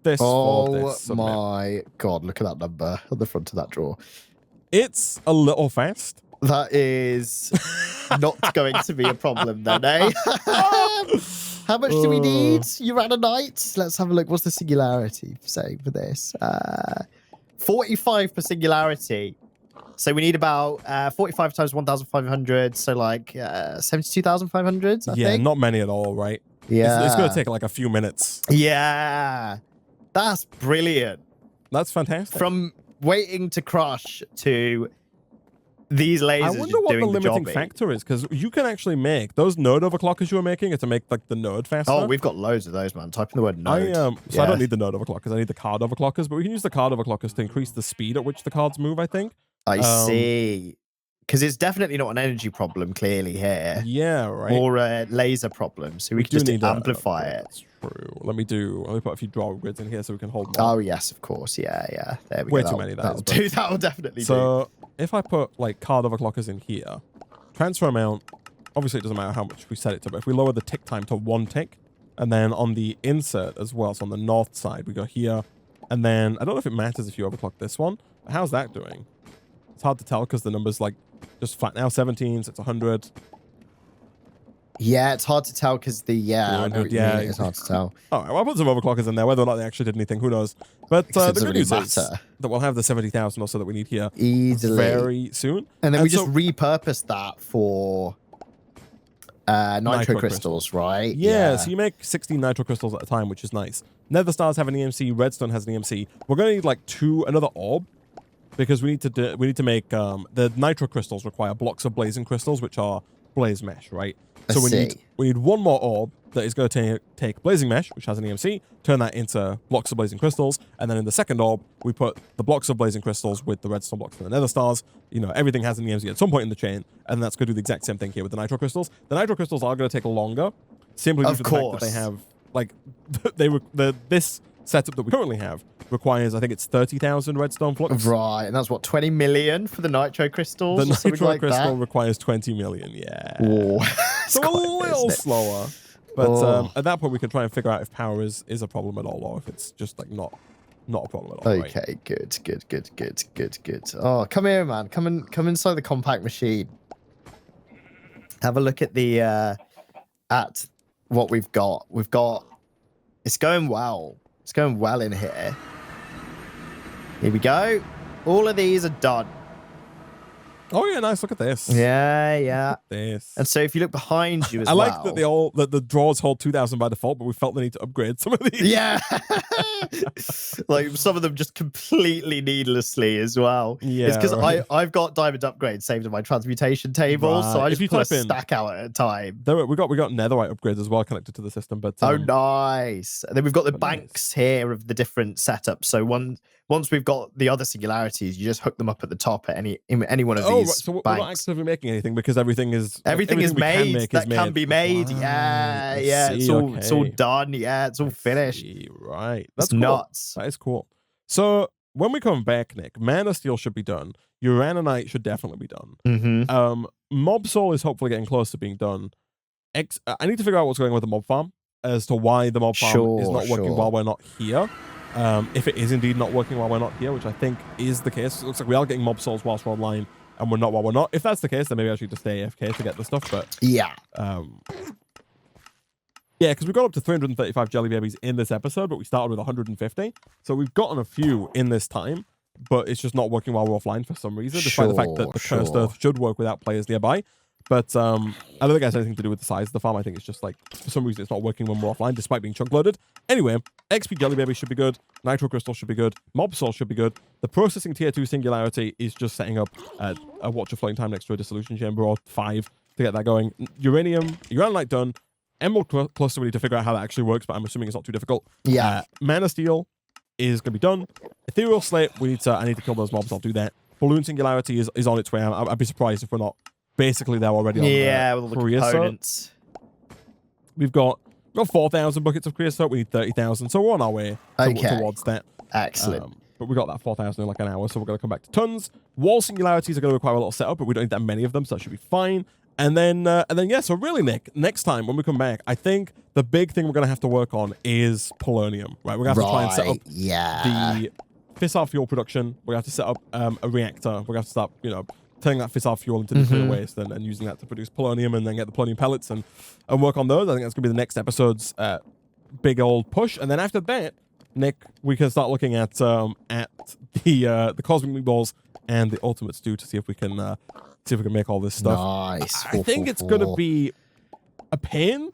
this for this. Oh my God, look at that number on the front of that drawer. It's a little fast. That is not going to be a problem then, eh? How much do we need? Urananite? Let's have a look. What's the singularity saying for this? 45 per singularity. So we need about 45 times 1,500. So like 72,500, I think. Not many at all, right? Yeah. It's going to take like a few minutes. Yeah. That's brilliant. That's fantastic. From waiting to crush to these lasers. I wonder what the limiting factor is, because you can actually make those node overclockers you were making are to make like the node faster. Oh, we've got loads of those, man. Type in the word node. So I don't need the node overclockers. I need the card overclockers, but we can use the card overclockers to increase the speed at which the cards move, I think. I see. Because it's definitely not an energy problem, clearly, here. Yeah, right. Or a laser problem, so we can just amplify it. That's true. Let me put a few draw grids in here so we can hold more. Oh, yes, of course. Yeah. There we go. Way too many, that is. That'll definitely do. So if I put like card overclockers in here, transfer amount, obviously it doesn't matter how much we set it to, but if we lower the tick time to 1 tick, and then on the insert as well, so on the north side, we go here, and then I don't know if it matters if you overclock this one, but how's that doing? It's hard to tell because the number's like just flat now, 17, so it's 100. Yeah, it's hard to tell because the it's hard to tell. All right, well, I'll put some overclockers in there. Whether or not they actually did anything, who knows? But the good news is that we'll have the 70,000 or so that we need here easily very soon. And then we just repurpose that for nitro crystals, right? Yeah, so you make 16 nitro crystals at a time, which is nice. Nether stars have an EMC, redstone has an EMC. We're going to need like another orb, because we need to make the nitro crystals require blocks of blazing crystals, which are blaze mesh, right? So we need one more orb that is going to take blazing mesh, which has an EMC, turn that into blocks of blazing crystals, and then in the second orb we put the blocks of blazing crystals with the redstone blocks from the nether stars. You know, everything has an EMC at some point in the chain, and that's going to do the exact same thing here with the nitro crystals. The nitro crystals are going to take longer, simply due to the fact that they have like this setup that we currently have requires, I think it's 30,000 redstone flux. Right, and that's what, 20 million for the nitro crystals? The nitro crystal requires 20 million, yeah. Whoa. So a little slower. But at that point, we can try and figure out if power is a problem at all, or if it's just like not a problem at all. Okay, right? Good. Oh, come here, man. Come inside the compact machine. Have a look at the at what we've got. It's going well. It's going well in here. Here we go. All of these are done. Oh yeah, nice. Look at this. Yeah. Look at this. And so if you look behind you as well. I like that the drawers hold 2,000 by default, but we felt the need to upgrade some of these. Yeah. Like some of them just completely needlessly as well. Yeah. It's because I've got diamond upgrades saved in my transmutation table, so I just put a stack out at a time. We got netherite upgrades as well connected to the system, but oh nice. And then we've got the banks here of the different setups. So once we've got the other singularities, you just hook them up at the top at any one of these. Right. So we're not actively making anything because everything is made that can be made. Yeah. It's all done. Yeah, it's all finished. Right. That's cool. Nuts. That is cool. So when we come back, Nick, Mana Steel should be done. Urananite should definitely be done. Mm-hmm. Mob Soul is hopefully getting close to being done. I need to figure out what's going on with the mob farm as to why the mob farm is not working while we're not here. If it is indeed not working while we're not here, which I think is the case. It looks like we are getting mob souls whilst we're online, and we're not while we're not. If that's the case, then maybe I should just stay AFK to get the stuff, but... Yeah. Yeah, because we got up to 335 jelly babies in this episode, but we started with 150. So we've gotten a few in this time, but it's just not working while we're offline for some reason, despite the fact that the cursed earth should work without players nearby. But I don't think it has anything to do with the size of the farm. I think it's just like, for some reason, it's not working when we're offline, despite being chunk loaded. Anyway, XP jelly baby should be good. Nitro crystal should be good. Mob soul should be good. The processing tier 2 singularity is just setting up a watch of floating time next to a dissolution chamber, or 5 to get that going. Urananite done. Emerald cluster, we need to figure out how that actually works, but I'm assuming it's not too difficult. Yeah. Mana steel is going to be done. Ethereal slate, I need to kill those mobs. I'll do that. Balloon singularity is on its way. I'd be surprised if we're not basically there already. On with all the components. We've got 4,000 buckets of creosote. We need 30,000, so we're on our way towards that. Excellent. But we got that 4,000 in like an hour, so we're going to come back to tons. Wall singularities are going to require a little setup, but we don't need that many of them, so that should be fine. And then yeah, so really, Nick, next time when we come back, I think the big thing we're going to have to work on is polonium, right? We're going to have to try and set up the fissile fuel production. We're going to have to set up a reactor. We're going to have to start, turning that fissile fuel into nuclear waste and using that to produce polonium, and then get the polonium pellets and work on those. I think that's going to be the next episode's big old push. And then after that, Nick, we can start looking at the cosmic meatballs and the ultimate stew to see if we can make all this stuff. Nice. I think it's going to be a pain,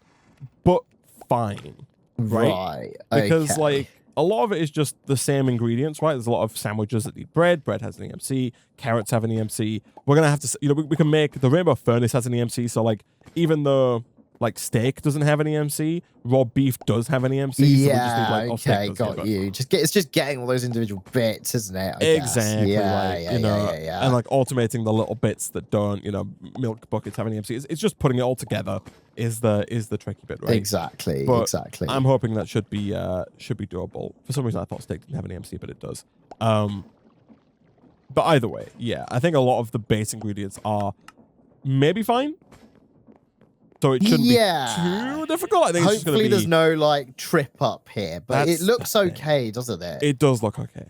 but fine. Right? Because, like, a lot of it is just the same ingredients, right? There's a lot of sandwiches that need bread. Bread has an EMC. Carrots have an EMC. We're going to have to, we can make, the Rainbow Furnace has an EMC. So, like, even though, like, steak doesn't have an EMC, raw beef does have an EMC. So yeah, okay, got you. It's just getting all those individual bits, isn't it? Exactly. And, like, automating the little bits that don't, milk buckets have an EMC. It's just putting it all together is the tricky bit, right? Exactly. I'm hoping that should be doable. For some reason, I thought steak didn't have an EMC, but it does. But either way, yeah, I think a lot of the base ingredients are maybe fine. So it shouldn't be too difficult. I think hopefully there's no like trip up here, but it looks okay, doesn't it? It does look okay.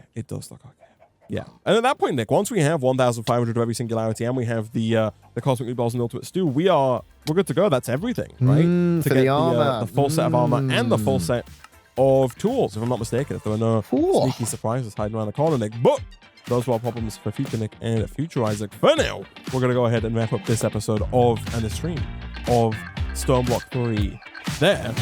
Yeah. And at that point, Nick, once we have 1,500 of every singularity and we have the cosmic meatballs and ultimate stew, we're good to go. That's everything, right? To get the armor, the full set of armor and the full set of tools, if I'm not mistaken. If there were no sneaky surprises hiding around the corner, Nick. But those were our problems for future Nick and future Isaac. For now, we're going to go ahead and wrap up this episode and the stream of StoneBlock 3 there.